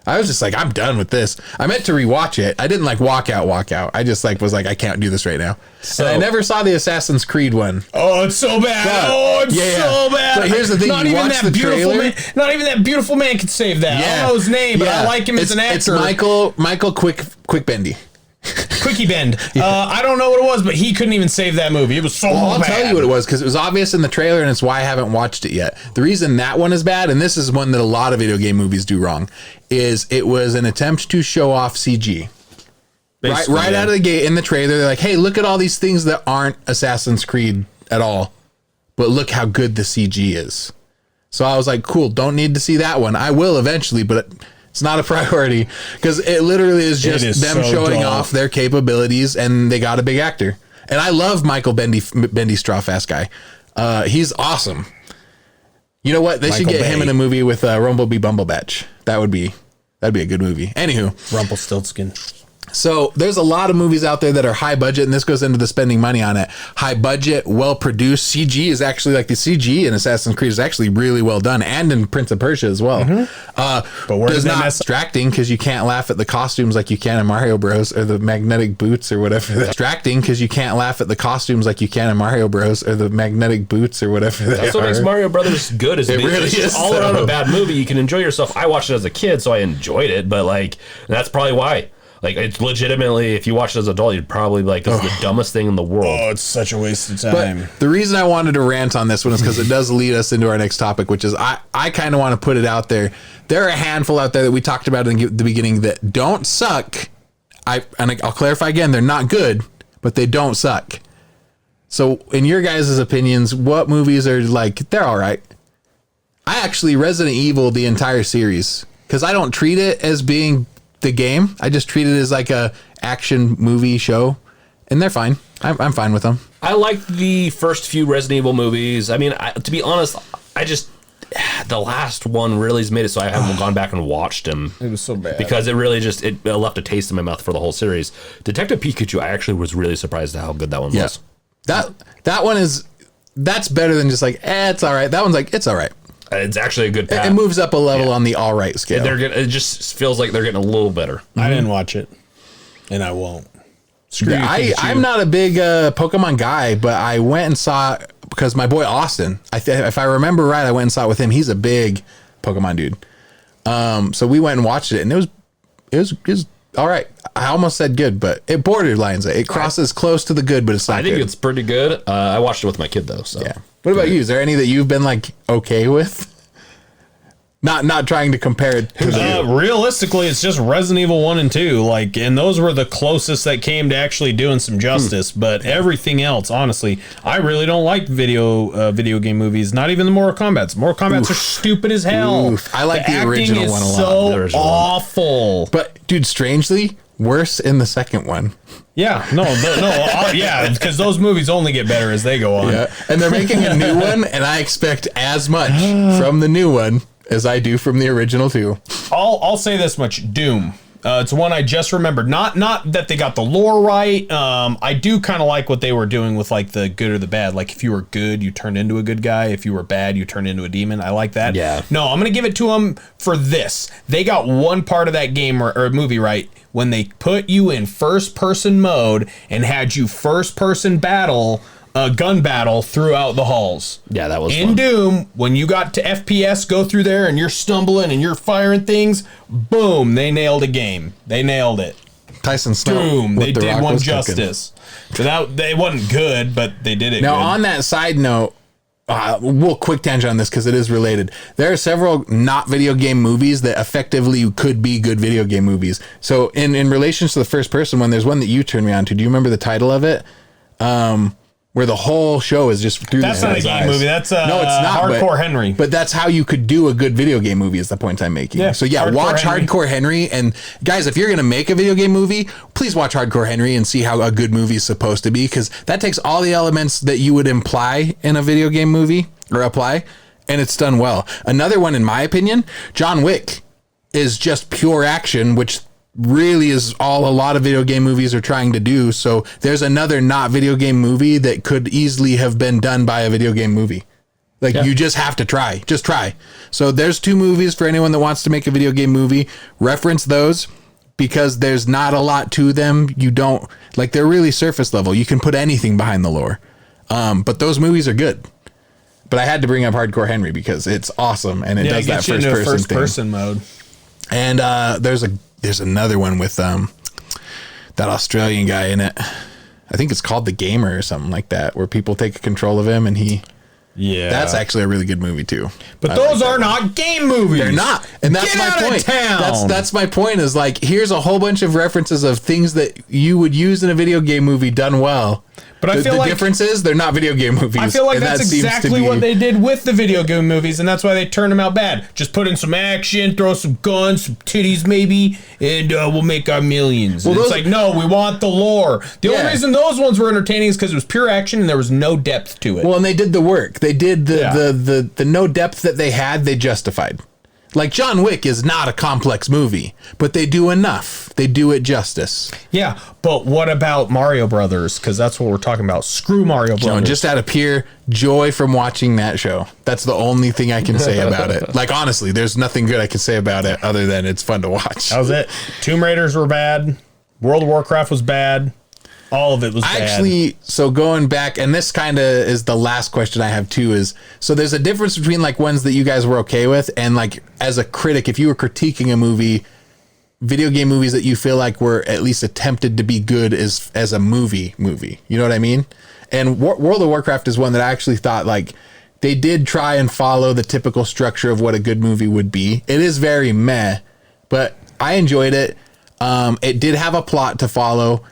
I was just like, I'm done with this. I meant to rewatch it. I didn't like walk out. I just like was like, I can't do this right now. So and I never saw the Assassin's Creed one. Oh, it's so bad. So bad. But here's the thing: not you even watch that the trailer. not even that beautiful man could save that. I don't know his name, but I like him as an actor. It's Michael Quickbendy. Quickie Bend. I don't know what it was, but he couldn't even save that movie. It was so bad. I'll tell you what it was, because it was obvious in the trailer, and it's why I haven't watched it yet. The reason that one is bad, and this is one that a lot of video game movies do wrong, is it was an attempt to show off CG. Right out of the gate in the trailer, they're like, hey, look at all these things that aren't Assassin's Creed at all, but look how good the CG is. So I was like, cool, don't need to see that one. I will eventually, but it's not a priority, because it literally is just them showing off their capabilities, and they got a big actor. And I love Michael Bendy Straw-Fast guy. He's awesome. You know what? They should get him in a movie with Rumblebee Bumblebatch. That'd be a good movie. Anywho, Rumpelstiltskin. So there's a lot of movies out there that are high budget, and this goes into the spending money on it. High budget, well produced. CG is actually, like, the CG in Assassin's Creed is actually really well done, and in Prince of Persia as well. But where does not distracting, because you can't laugh at the costumes like you can in Mario Bros. Or the magnetic boots or whatever. Distracting, because you can't laugh at the costumes like you can in Mario Bros. Or the magnetic boots or whatever. That's what makes Mario Brothers good. Is it really is all around a bad movie. You can enjoy yourself. I watched it as a kid, so I enjoyed it. But like, that's probably why. Like, it's legitimately, if you watch it as an adult, you'd probably be like, this is the dumbest thing in the world. Oh, it's such a waste of time. But the reason I wanted to rant on this one is because it does lead us into our next topic, which is I kind of want to put it out there. There are a handful out there that we talked about in the beginning that don't suck. I'll clarify again, they're not good, but they don't suck. So in your guys' opinions, what movies are like, they're all right? I actually, Resident Evil, the entire series, because I don't treat it as being the game. I just treat it as like a action movie show, and they're fine. I'm fine with them. I liked the first few Resident Evil movies. I mean, to be honest, the last one really has made it so I haven't gone back and watched them. It was so bad. Because it really just, it left a taste in my mouth for the whole series. Detective Pikachu, I actually was really surprised at how good that one was. That one is, that's better than just like, it's all right. That one's like, it's all right. It's actually a good path. It moves up a level on the all right scale. It just feels like they're getting a little better. I didn't watch it, and I won't. Screw you, I'm not a big Pokemon guy, but I went and saw it because my boy Austin, if I remember right, I went and saw it with him. He's a big Pokemon dude. So we went and watched it, and it was all right. I almost said good, but it borderlines it. It crosses close to the good, but it's not good. I think it's pretty good. I watched it with my kid, though. So. Yeah. What about you? Is there any that you've been like okay with? Not trying to compare it to realistically, it's just Resident Evil 1 and 2. Like, and those were the closest that came to actually doing some justice. But everything else, honestly, I really don't like video game movies. Not even the Mortal Kombats. Mortal Kombats are stupid as hell. Oof. I like the original one a lot. So awful. But dude, strangely, worse in the second one. Yeah, yeah, because those movies only get better as they go on. Yeah, and they're making a new one, and I expect as much from the new one as I do from the original too. I'll say this much: Doom. It's one I just remembered. Not that they got the lore right. I do kind of like what they were doing with like the good or the bad. Like if you were good, you turned into a good guy. If you were bad, you turned into a demon. I like that. Yeah. No, I'm gonna give it to them for this. They got one part of that game or movie right when they put you in first person mode and had you first person battle. Gun battle throughout the halls. Yeah, that was in fun. Doom. When you got to FPS, go through there and you're stumbling and you're firing things. Boom! They nailed a game. They nailed it. Tyson Snow. Boom! They did one justice. justice. Without they wasn't good, but they did it. Now, good. on that side note, we'll quick tangent on this because it is related. There are several not video game movies that effectively could be good video game movies. So, in relation to the first person one, there's one that you turned me on to. Do you remember the title of it? Where the whole show is just through That's not a game movie. That's no, it's not. Hardcore Henry. But that's how you could do a good video game movie. Is the point I'm making? Yeah, so yeah, watch Hardcore Henry. And guys, if you're gonna make a video game movie, please watch Hardcore Henry and see how a good movie is supposed to be, because that takes all the elements that you would imply in a video game movie or apply, and it's done well. Another one, in my opinion, John Wick, is just pure action, which really is all a lot of video game movies are trying to do. So there's another not video game movie that could easily have been done by a video game movie. Like, you just have to try. Just try. So there's two movies for anyone that wants to make a video game movie. Reference those, because there's not a lot to them. You don't, like, they're really surface level. You can put anything behind the lore. But those movies are good. But I had to bring up Hardcore Henry because it's awesome, and it does that first person mode. And there's another one with that Australian guy in it. I think it's called The Gamer or something like that, where people take control of him and that's actually a really good movie too. But those are not game movies. They're not. And that's my point. That's my point, is like, here's a whole bunch of references of things that you would use in a video game movie done well. But I feel like the difference is they're not video game movies. I feel like that's exactly what they did with the video game movies, and that's why they turned them out bad. Just put in some action, throw some guns, some titties maybe, and we'll make our millions. Well, it's like, no, we want the lore. The only reason those ones were entertaining is because it was pure action and there was no depth to it. Well, and they did the work. They did the no depth that they had, they justified. Like, John Wick is not a complex movie, but they do enough. They do it justice. Yeah, but what about Mario Brothers? Because that's what we're talking about. Screw Mario Brothers. Just out of pure joy from watching that show. That's the only thing I can say about it. Like, honestly, there's nothing good I can say about it other than it's fun to watch. That was it. Tomb Raiders were bad. World of Warcraft was bad. All of it was bad. Actually, so going back, and this kind of is the last question I have too, is, so there's a difference between like ones that you guys were okay with, and like, as a critic, if you were critiquing a movie, video game movies that you feel like were at least attempted to be good as a movie. You know what I mean? And World of Warcraft is one that I actually thought, like, they did try and follow the typical structure of what a good movie would be. It is very meh, but I enjoyed it. It did have a plot to follow,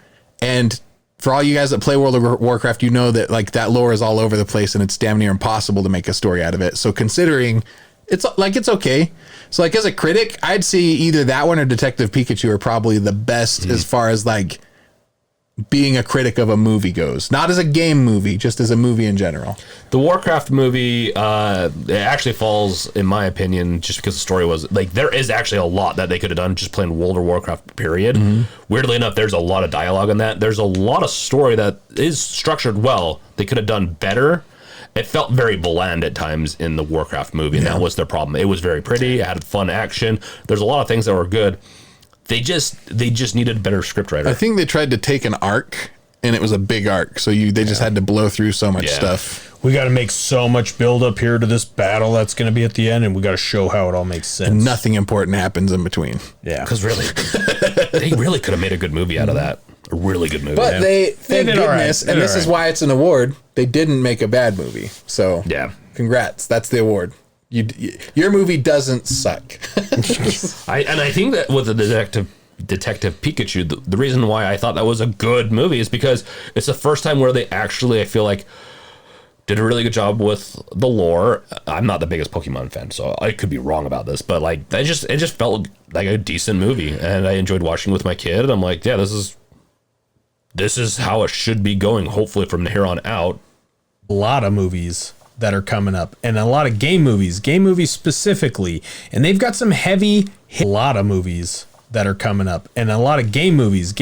and for all you guys that play World of Warcraft, you know that like that lore is all over the place and it's damn near impossible to make a story out of it. So considering it's okay. So like, as a critic, I'd see either that one or Detective Pikachu are probably the best as far as like being a critic of a movie goes. Not as a game movie, just as a movie in general. The Warcraft movie, it actually falls, in my opinion, just because the story was like, there is actually a lot that they could have done just playing World of Warcraft, period. Weirdly enough, there's a lot of dialogue in that. There's a lot of story that is structured well. They could have done better. It felt very bland at times in the Warcraft movie, and that was their problem. It was very pretty. It had fun action. There's a lot of things that were good. They just needed a better scriptwriter. I think they tried to take an arc, and it was a big arc, so they just had to blow through so much stuff. We got to make so much build up here to this battle that's going to be at the end, and we got to show how it all makes sense. And nothing important happens in between. Yeah, because really, they really could have made a good movie out of that. A really good movie. But they thank did goodness, and this is why it's an award. They didn't make a bad movie. So yeah, congrats. That's the award. Your movie doesn't suck. I think that with the Detective Pikachu, the reason why I thought that was a good movie is because it's the first time where they actually, I feel like, did a really good job with the lore. I'm not the biggest Pokemon fan, so I could be wrong about this, but like it just felt like a decent movie, and I enjoyed watching with my kid. I'm like, yeah, this is how it should be going. Hopefully, from here on out. A lot of movies that are coming up, and a lot of game movies specifically, and they've got some heavy. A lot of movies that are coming up, and a lot of game movies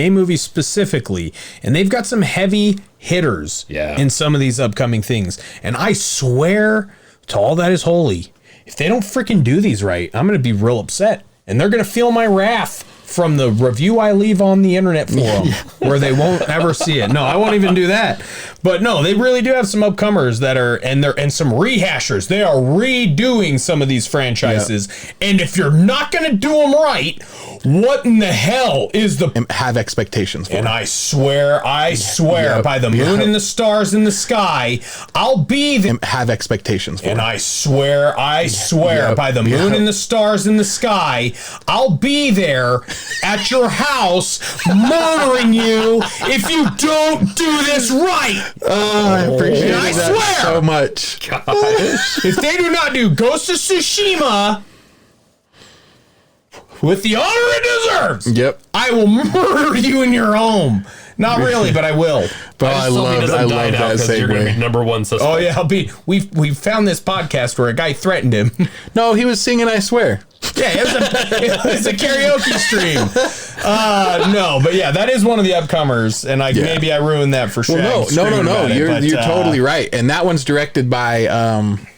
specifically, and they've got some heavy hitters in some of these upcoming things. And I swear to all that is holy, if they don't freaking do these right, I'm going to be real upset, and they're going to feel my wrath from the review I leave on the internet forum where they won't ever see it. No, I won't even do that. But no, they really do have some upcomers that are, and some rehashers. They are redoing some of these franchises. Yeah. And if you're not going to do them right, what in the hell is the... Have expectations for. And I swear by the moon and the stars in the sky, I'll be there. Have expectations for. And I swear by the moon and the stars in the sky, I'll be there at your house murdering you if you don't do this right. I appreciate I swear so much. Gosh. If they do not do Ghost of Tsushima with the honor it deserves, yep, I will murder you in your home. Not really, but I will. But I love that segue. You're going to be number one suspect. Oh yeah, I'll be. We found this podcast where a guy threatened him. No, he was singing "I Swear." Yeah, it was a karaoke stream. No, but yeah, that is one of the upcomers, and maybe I ruined that for sure. Well, no. You're totally right, and that one's directed by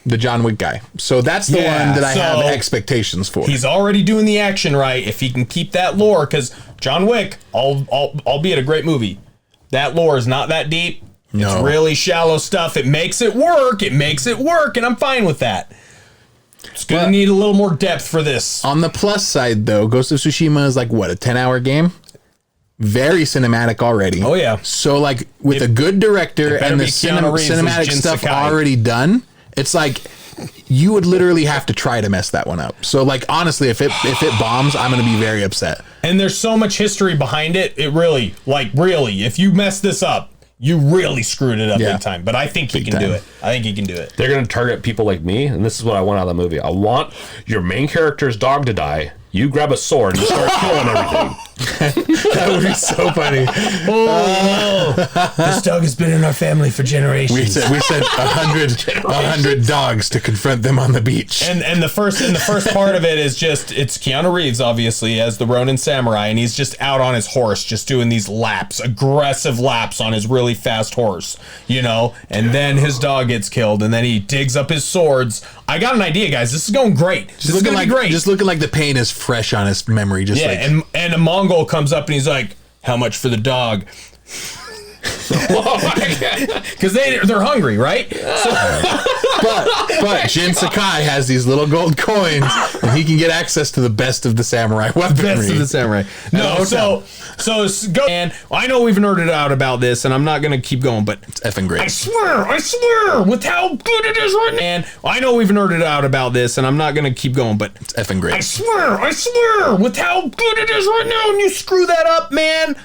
the John Wick guy. So that's the one that I have expectations for. He's already doing the action right. If he can keep that lore, because John Wick, albeit a great movie, that lore is not that deep. No. It's really shallow stuff. It makes it work, and I'm fine with that. It's going to need a little more depth for this. On the plus side, though, Ghost of Tsushima is like, what, a 10-hour game? Very cinematic already. Oh, yeah. So, like, with a good director and the cinematic stuff already done, it's like you would literally have to try to mess that one up. So, like, honestly, if it bombs, I'm going to be very upset. And there's so much history behind it. It really, if you mess this up, you really screwed it up big time. But I think he can do it. They're going to target people like me, and this is what I want out of the movie. I want your main character's dog to die. You grab a sword and start killing everything. That would be so funny. This dog has been in our family for generations. We sent 100 dogs to confront them on the beach. And the first part of it is just, it's Keanu Reeves, obviously, as the Ronin Samurai, and he's just out on his horse, just doing these aggressive laps on his really fast horse, and then his dog gets killed, and then he digs up his swords. I got an idea, guys. This is going great. This is going to be great. Just looking like the pain is fresh on his memory. And a Mongol comes up and he's like, "How much for the dog?" Because they're hungry, right? But Jin Sakai has these little gold coins, and he can get access to the best of the samurai weaponry. Best of the samurai. No, so go. And I know we've nerded out about this, and I'm not gonna keep going, but it's effing great. I swear, with how good it is right now. And I know we've nerded out about this, and I'm not gonna keep going, but it's effing great. I swear, with how good it is right now, and you screw that up, man.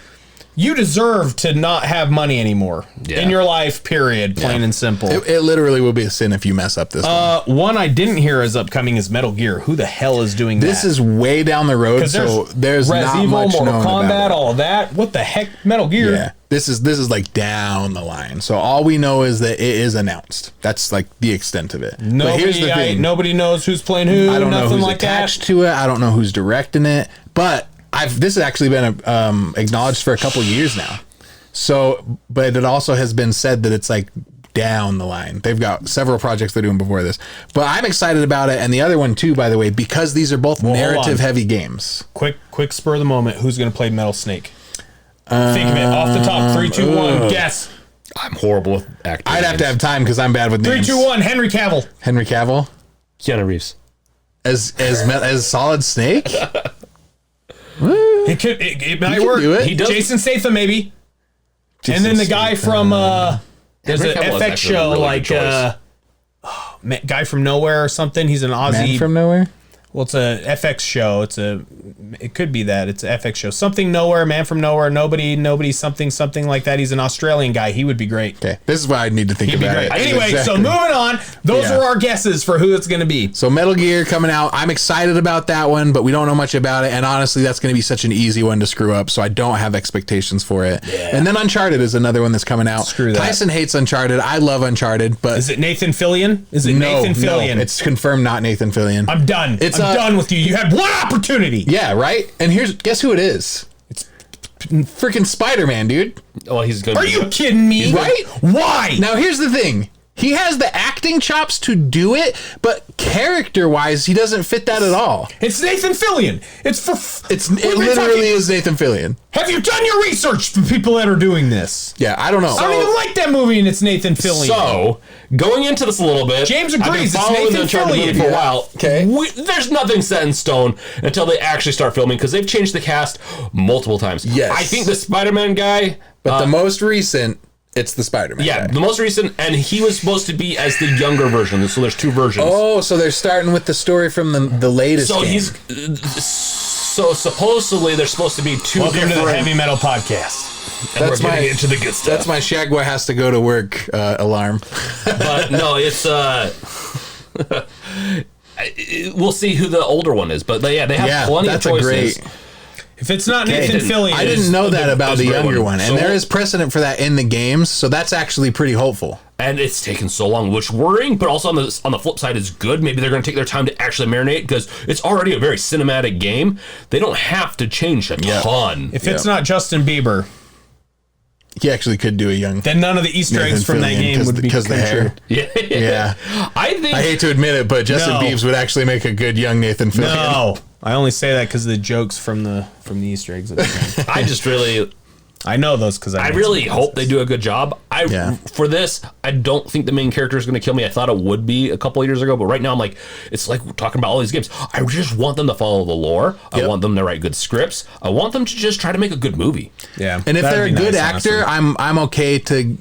You deserve to not have money anymore in your life, period, plain and simple. It literally will be a sin if you mess up this one. One I didn't hear is upcoming is Metal Gear. Who the hell is doing this? This is way down the road, so there's not much known Mortal Kombat, about it. All of that. What the heck? Metal Gear? Yeah. This is like down the line. So all we know is that it is announced. That's like the extent of it. But here's the thing. Nobody knows who's playing who. I don't know who's attached to it. I don't know who's directing it. But this has actually been acknowledged for a couple of years now. So, but it also has been said that it's like down the line. They've got several projects they're doing before this. But I'm excited about it. And the other one too, by the way, because these are both narrative heavy games. Quick spur of the moment. Who's going to play Metal Snake? Think of it off the top. 3, 2, 1. Guess. I'm horrible with acting. I'd have to have time because I'm bad with names. 3, 2, 1. Henry Cavill. Henry Cavill? Keanu Reeves. As Solid Snake? It might work. Do it. He does. Jason Statham, maybe. And then the guy from there's an FX show really Guy from Nowhere or something. He's an Aussie. Man from Nowhere? Well, it's a FX show. It could be that. It's an FX show. Something Nowhere, Man from Nowhere, Nobody, something like that. He's an Australian guy. He would be great. Okay, this is why I need to think about it. Anyway, so moving on. Those are our guesses for who it's going to be. So Metal Gear coming out. I'm excited about that one, but we don't know much about it. And honestly, that's going to be such an easy one to screw up, so I don't have expectations for it. Yeah. And then Uncharted is another one that's coming out. Screw that. Tyson hates Uncharted. I love Uncharted, but... Is it Nathan Fillion? No, Nathan Fillion? It's confirmed not Nathan Fillion. I'm done. I'm done with you. You had one opportunity. Yeah, right? And guess who it is? It's freaking Spider-Man, dude. Oh, he's good. Are you kidding me? Right? Why? Now, here's the thing. He has the acting chops to do it, but character-wise, he doesn't fit that at all. It's Nathan Fillion. It literally is Nathan Fillion. Have you done your research for people that are doing this? Yeah, I don't know. I don't even like that movie, and it's Nathan Fillion. So, going into this a little bit, James agrees. I've been following the Uncharted movie for a while. Okay. There's nothing set in stone until they actually start filming, because they've changed the cast multiple times. Yes. I think the Spider-Man guy... But the most recent... It's the Spider-Man guy. The most recent, and he was supposed to be as the younger version, so there's two versions. Oh, so they're starting with the story from the latest game. So supposedly there's supposed to be two Welcome to the Heavy Metal Podcast. And we're getting into the good stuff. That's my Shagboy has to go to work alarm. But no, it's... we'll see who the older one is, but they have plenty of choices. If it's not Nathan Fillion, I didn't know that about the younger one, and there is precedent for that in the games, so that's actually pretty hopeful. And it's taken so long, which worrying, but also on the flip side is good. Maybe they're going to take their time to actually marinate, because it's already a very cinematic game. They don't have to change a ton. If it's not Justin Bieber, he actually could do a young. Then none of the Easter eggs from that game would be because the hair. Yeah. I hate to admit it, but Justin Biebs would actually make a good young Nathan Fillion. No, I only say that because of the jokes from the Easter eggs. I just really. I know those because I really hope they do a good job. For this, I don't think the main character is going to kill me. I thought it would be a couple of years ago, but right now I'm like, it's like talking about all these games. I just want them to follow the lore. I want them to write good scripts. I want them to just try to make a good movie. Yeah, and if they're a good actor, I'm okay to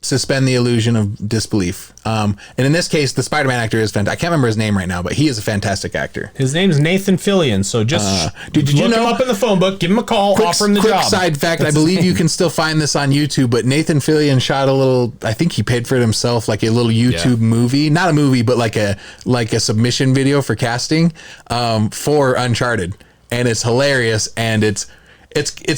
suspend the illusion of disbelief. And in this case, the Spider-Man actor is fantastic. I can't remember his name right now, but he is a fantastic actor. His name's Nathan Fillion. So just look him up in the phone book, give him a call, offer him the job. Quick side fact, I believe you can still find this on YouTube, but Nathan Fillion shot a little, I think he paid for it himself, like a little YouTube movie. Not a movie, but like a submission video for casting for Uncharted. And it's hilarious, and it's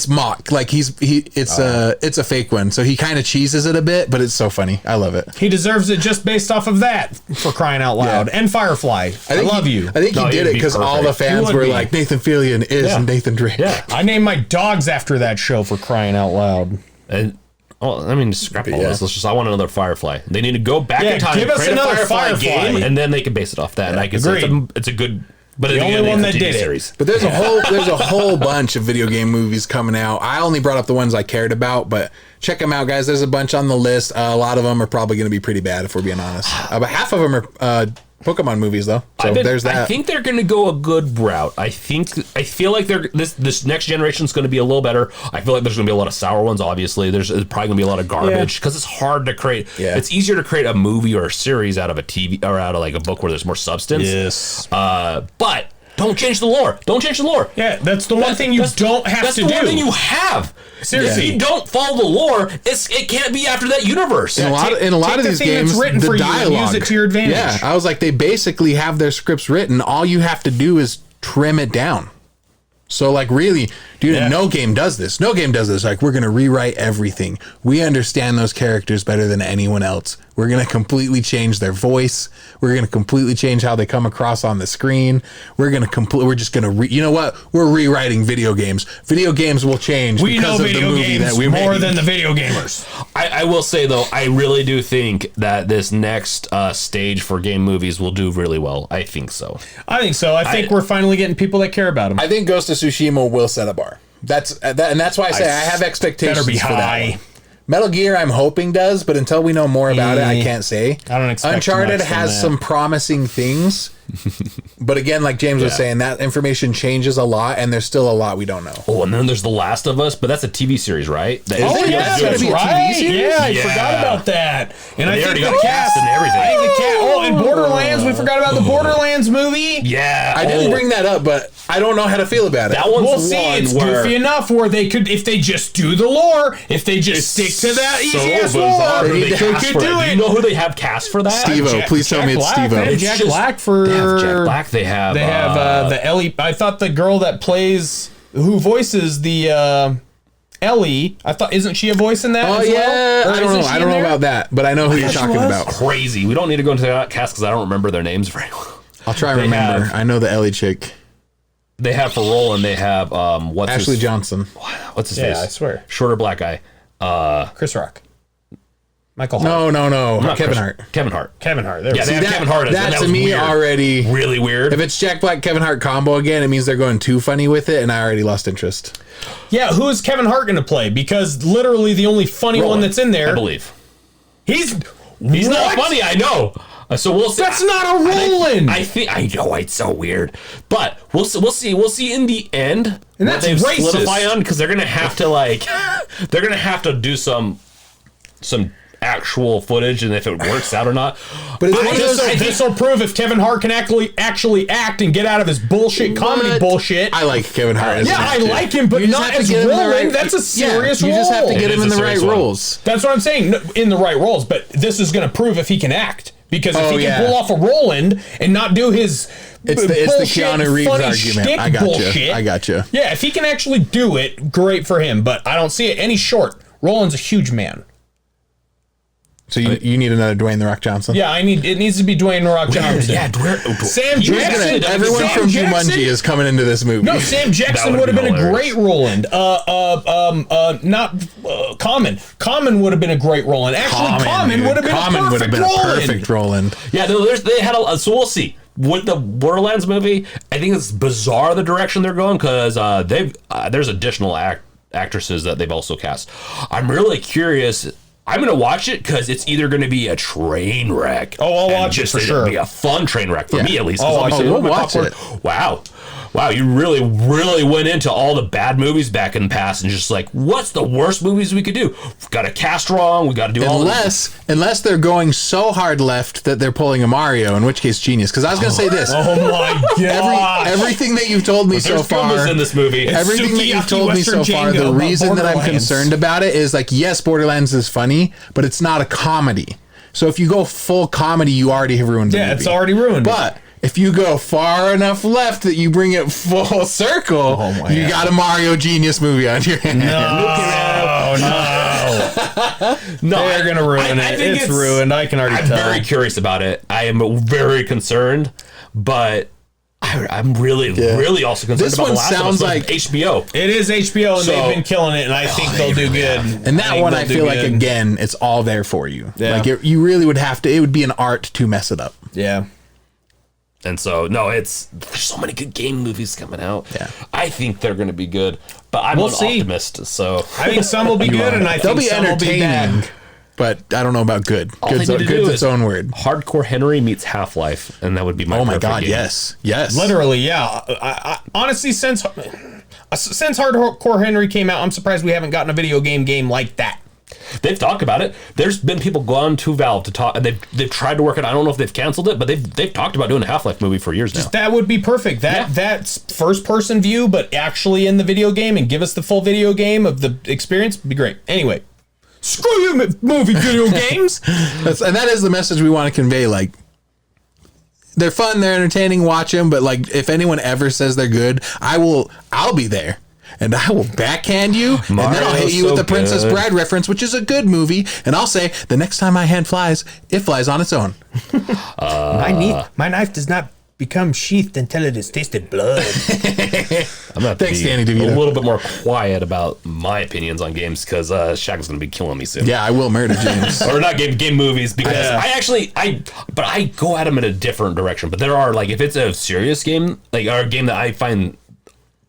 mock, like it's a fake one, so he kind of cheeses it a bit, but it's so funny. I love it. He deserves it just based off of that, for crying out loud. And Firefly, I love you. I think he did it because all the fans were like, Nathan Fillion is Nathan Drake. Yeah, I named my dogs after that show, for crying out loud. And just scrap all this. I want another Firefly. They need to go back in time, give us create another a Firefly game, and then they can base it off that. Yeah, and it's a good. But the only one that did it. But there's a whole bunch of video game movies coming out. I only brought up the ones I cared about, but check them out, guys. There's a bunch on the list. A lot of them are probably going to be pretty bad, if we're being honest. But half of them are Pokemon movies, though. So there's that. I think they're going to go a good route. I feel like this next generation is going to be a little better. I feel like there's going to be a lot of sour ones. Obviously, there's probably going to be a lot of garbage because it's hard to create. Yeah. It's easier to create a movie or a series out of a TV or out of like a book where there's more substance. Yes. But don't change the lore. Don't change the lore. Yeah, that's the one thing you don't have to do. That's the one thing you have. Seriously, if you don't follow the lore, it can't be after that universe. In a lot of these games, the dialogue, use it to your advantage. Yeah, I was like, they basically have their scripts written. All you have to do is trim it down. So, like, really, dude, no game does this. No game does this. Like, we're going to rewrite everything. We understand those characters better than anyone else. We're going to completely change their voice. We're going to completely change how they come across on the screen. We're just going to, you know what? We're rewriting video games. Video games will change because of the movie that we made. More than the video gamers. I will say, though, I really do think that this next stage for game movies will do really well. I think so. I think we're finally getting people that care about them. I think Ghost of Tsushima will set a bar. That's why I say I have expectations better be for high. that one. Metal Gear, I'm hoping does, but until we know more about it, I can't say. I don't expect Uncharted much from has that. some promising things, but again, like James was saying, that information changes a lot, and there's still a lot we don't know. Oh, and then there's The Last of Us, but that's a TV series, right? Yeah, that's right. Yeah, I forgot about that. And I think the cast and everything. And forgot about the Borderlands movie. Yeah, I didn't bring that up, but I don't know how to feel about it. that one's We'll see. one It's where goofy enough where they could, if they just do the lore, if they just stick to that easy ass bizarre lore, who they they cast could for do it. Do it. you know who they have cast for that? Steve-O. Please tell me it's Black. Steve-O. They have It's Jack just- Black for. They have Jack Black. They have the Ellie. I thought the girl that plays, who voices the Ellie. I thought, isn't she a voice in that? Oh as yeah, well? Or I don't isn't know. she I in don't know there? about that, but I know who you're talking was? about. crazy. We don't need to go into that cast because I don't remember their names very well. I'll try and They remember. have- I know the Ellie chick, They have for Roland. They have what's Ashley his, Johnson. What's his Yeah, face? I swear. Shorter black guy. Chris Rock. Michael Hart. No, Not Kevin Chris- Hart. Kevin Hart. Kevin Hart. There Yeah, we they go. have Kevin Hart. As That that to was me weird. already. Really weird. If it's Jack Black Kevin Hart combo again, it means they're going too funny with it, and I already lost interest. Yeah, who is Kevin Hart going to play? Because literally the only funny one Roland, that's in there, I believe. he's He's not What? funny, I know. So we'll see. That's not a Roland. I think I know it's so weird, but we'll see. We'll see in the end And what that's they racist. solidify on because they're gonna have to they're gonna have to do some actual footage and if it works out or not. But it's one of those. This will prove if Kevin Hart can actually act and get out of his bullshit comedy What? bullshit. I like Kevin Hart. As Yeah, an I actor. like him, but You just not have to as get him in the Roland. right- That's a serious You just have to role. get It him in is a the right serious one. roles. That's what I'm saying. No, in the right roles, but this is going to prove if he can act. Because if Oh, he yeah. can pull off a Roland and not do his It's the bullshit, Keanu Reeves funny argument. shtick I gotcha. bullshit. I gotcha. Yeah, if he can actually do it, great for him. But I don't see it any short. Roland's a huge man. So you need another Dwayne the Rock Johnson. Yeah, it needs to be Dwayne The Rock Johnson. Yeah, Sam he was Jackson. gonna- Everyone Sam from Jackson? Jumanji is coming into this movie. No, Sam Jackson That would would have be been a hilarious. great Roland. Common. Common would have been a great Roland. Actually, Common would have been Common a would have perfect been a Roland. perfect Roland. Yeah, no, they had so we'll see. With the Borderlands movie, I think it's bizarre the direction they're going because there's additional actresses that they've also cast. I'm really curious. I'm gonna watch it because it's either gonna be a train wreck. Oh, I'll and watch it just for it'll sure. Be a fun train wreck for me at least. 'Cause Oh, I'll be sitting we'll with my watch popcorn. Wow, you really went into all the bad movies back in the past and just like, what's the worst movies we could do? We've got to cast wrong. We got to do all this. Unless they're going so hard left that they're pulling a Mario, in which case genius. Because I was gonna say this. Oh my god! Everything that you've told me so There's far Goombas in this movie. Everything that you've told me so far, the reason that I'm concerned about it is like, yes, Borderlands is funny, but it's not a comedy. So if you go full comedy, you already have ruined the movie. it's already ruined. But if you go far enough left that you bring it full circle, you got a Mario genius movie on your hands. No, they're gonna ruin it. think It's ruined. I can already I'm tell. very curious about it. I am very concerned, but I'm really also concerned This about one the last sounds one. like- HBO. It is HBO, and So- they've been killing it, and I think they'll do good. And that think one, they'll I do feel like, good. again, it's all there for you. Yeah. Like, you really would have to, it would be an art to mess it up. Yeah. And so, no, there's so many good game movies coming out. Yeah. I think they're going to be good, but I'm We'll an see. optimist. So I think some will be good, and I They'll think be some will be entertaining, bad. but I don't know about good. all they Good's, need to do good's is its own word. Hardcore Henry meets Half-Life, and that would be my Oh my perfect God, game. yes. Yes. Literally, yeah. I honestly, since Hardcore Henry came out, I'm surprised we haven't gotten a video game like that. They've talked about it. There's been people gone to Valve to talk. They've tried to work it. I don't know if they've canceled it, but they've talked about doing a Half-Life movie for years now. That would be perfect. That's first person view, but actually in the video game, and give us the full video game of the experience would be great. Anyway, screw you, movie video games. And that is the message we want to convey. Like, they're fun, they're entertaining, watch them, but like, if anyone ever says they're good, I'll be there. And I will backhand you, and then I'll hit you with the Princess Bride reference, which is a good movie, and I'll say, the next time my hand flies, it flies on its own. My knife does not become sheathed until it has tasted blood. I'm gonna Thanks, be Danny a DeVito. little bit more quiet about my opinions on games because Shaq's gonna be killing me soon. Yeah, I will murder James. Or not game movies because I go at them in a different direction. But there are like if it's a serious game, like or a game that I find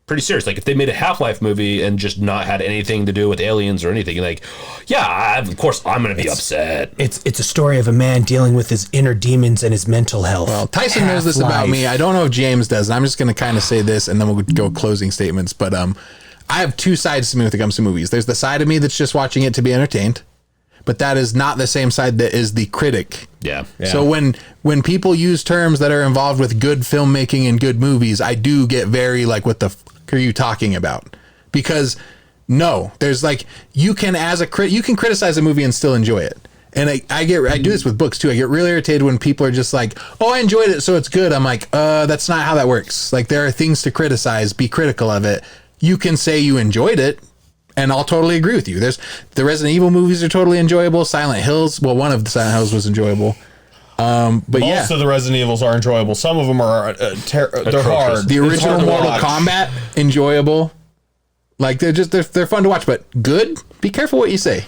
pretty serious, like if they made a Half-Life movie and just not had anything to do with aliens or anything, like of course I'm gonna be upset. It's a story of a man dealing with his inner demons and his mental health. Well, Tyson knows this about me. I don't know if James does. And I'm just going to kind of say this, and then we'll go closing statements. But I have two sides to me when it comes to movies. There's the side of me that's just watching it to be entertained. but that is not the same side that is the critic. Yeah. So when people use terms that are involved with good filmmaking and good movies, I do get very like, what the fuck are you talking about? Because no, there's like, you can criticize a movie and still enjoy it. And I do this with books too. I get really irritated when people are just like, oh, I enjoyed it, so it's good. I'm like, that's not how that works. Like, there are things to criticize, be critical of it. You can say you enjoyed it, and I'll totally agree with you. There's the Resident Evil movies are totally enjoyable. Silent Hills, well, one of the Silent Hills was enjoyable. But most of the Resident Evils are enjoyable. Some of them are they're hard. The original Mortal Kombat, enjoyable. Like, they're fun to watch, but good. Be careful what you say.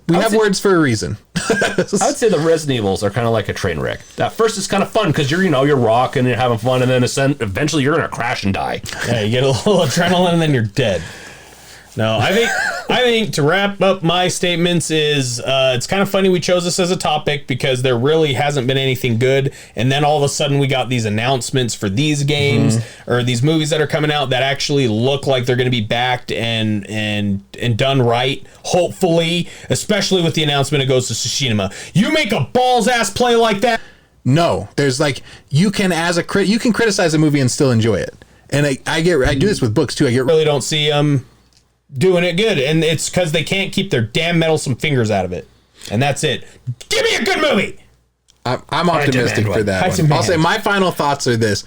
We have words for a reason. I would say the Resident Evils are kind of like a train wreck. At first, it's kind of fun because you're rocking and you're having fun, and then eventually you're gonna crash and die. Yeah, you get a little adrenaline, and then you're dead. No, I think to wrap up my statements is it's kind of funny we chose this as a topic because there really hasn't been anything good, and then all of a sudden we got these announcements for these games or these movies that are coming out that actually look like they're going to be backed and done right. Hopefully, especially with the announcement it goes to Tsushima. You make a balls ass play like that. No, there's like, you can criticize a movie and still enjoy it, and I do this with books too. Really don't see doing it good, and it's because they can't keep their damn meddlesome fingers out of it, and that's it. Give me a good movie. I'm optimistic for that one. I'll say my final thoughts are this.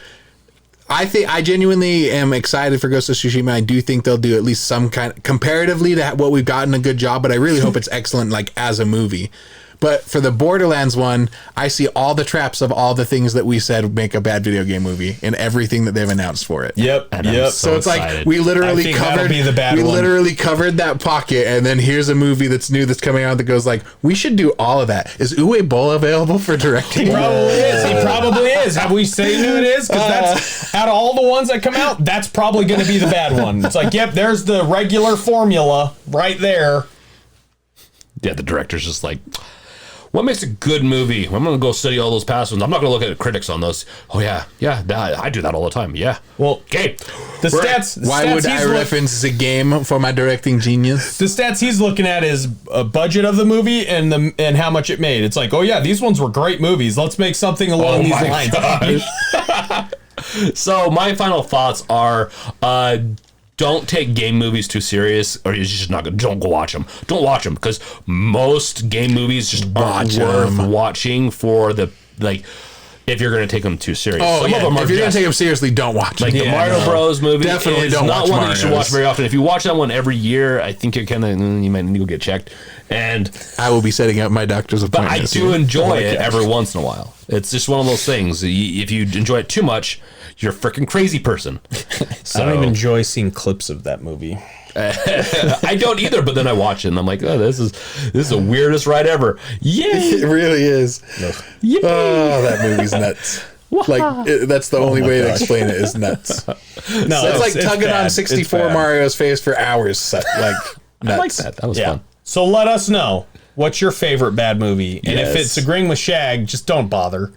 I genuinely am excited for Ghost of Tsushima. I do think they'll do at least some kind, comparatively to what we've gotten, a good job, but I really hope it's excellent, like, as a movie. But for the Borderlands one, I see all the traps of all the things that we said make a bad video game movie and everything that they've announced for it. Yep. So it's like we literally covered that pocket, and then here's a movie that's new that's coming out that goes like, we should do all of that. Is Uwe Boll available for directing? He probably is. Have we said who it is? Because that's out of all the ones that come out, that's probably going to be the bad one. It's like, yep, there's the regular formula right there. Yeah, the director's just like, what makes a good movie? I'm going to go study all those past ones. I'm not going to look at the critics on those. Oh, yeah, I do that all the time. Yeah. Well, okay. Why would I reference a game for my directing genius? The stats he's looking at is a budget of the movie and how much it made. It's like, oh, yeah, these ones were great movies. Let's make something along these lines. So my final thoughts are, don't take game movies too serious, or you're just not gonna. Don't go watch them. Don't watch them, because most game movies just aren't worth watching for the, like, if you're gonna take them too serious. Some of them are. If you're gonna take them seriously, don't watch them. Like the Mario Bros movie, definitely don't not watch one that you should watch Marios. very often. If you watch that one every year, I think you're kind of, you might need to go get checked. And I will be setting up my doctor's but appointment. I do enjoy it every once in a while. It's just one of those things. If you enjoy it too much, you're a freaking crazy person. So, I don't even enjoy seeing clips of that movie. I don't either, but then I watch it and I'm like, oh, this is the weirdest ride ever. Yay! It really is. Yippee. Oh, that movie's nuts. Like, that's the only way to explain it is nuts. No, it's like tugging on 64 Mario's face for hours. Like, nuts. I like that. That was fun. So let us know, what's your favorite bad movie? And if it's agreeing with Shag, just don't bother.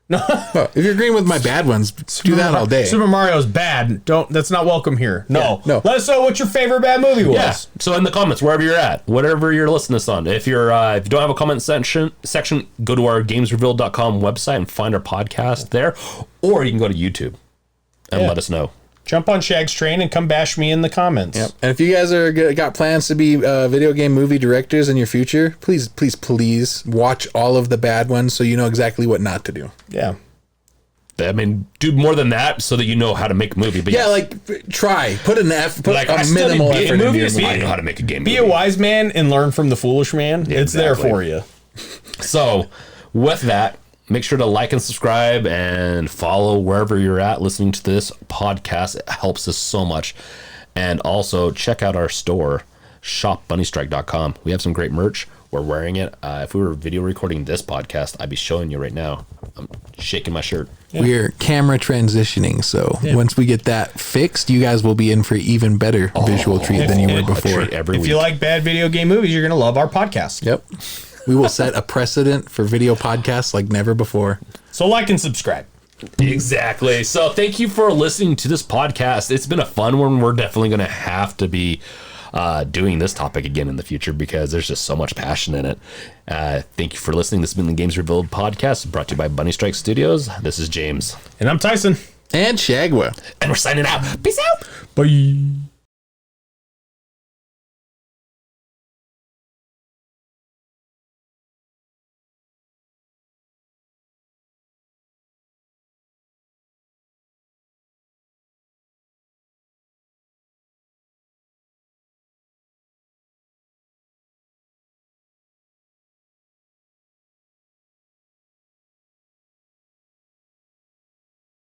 No, if you're agreeing with my bad ones, do that all day. Super Mario's bad. That's not welcome here. No. No. Let us know what your favorite bad movie was. Yeah. So in the comments, wherever you're at, whatever you're listening to this on, if you don't have a comment section, go to our gamesrevealed.com website and find our podcast there, or you can go to YouTube and let us know. Jump on Shag's train and come bash me in the comments. Yep. And if you guys got plans to be video game movie directors in your future, please watch all of the bad ones so you know exactly what not to do. Yeah. I mean, do more than that so that you know how to make a movie. But yeah, like, try. Put a minimal effort into your movie. I know how to make a game movie. Be a wise man and learn from the foolish man. Yeah, it's there for you. So, with that, make sure to like and subscribe and follow wherever you're at listening to this podcast. It helps us so much. And also check out our store, shopbunnystrike.com. We have some great merch. We're wearing it. If we were video recording this podcast, I'd be showing you right now. I'm shaking my shirt. Yeah. We're camera transitioning, so once we get that fixed, you guys will be in for even better visual treat than you were before. If you like bad video game movies, you're going to love our podcast. Yep. We will set a precedent for video podcasts like never before. So like and subscribe. Exactly. So thank you for listening to this podcast. It's been a fun one. We're definitely going to have to be doing this topic again in the future because there's just so much passion in it. Thank you for listening. This has been the Games Revealed podcast brought to you by Bunny Strike Studios. This is James. And I'm Tyson. And Shagwa. And we're signing out. Peace out. Bye.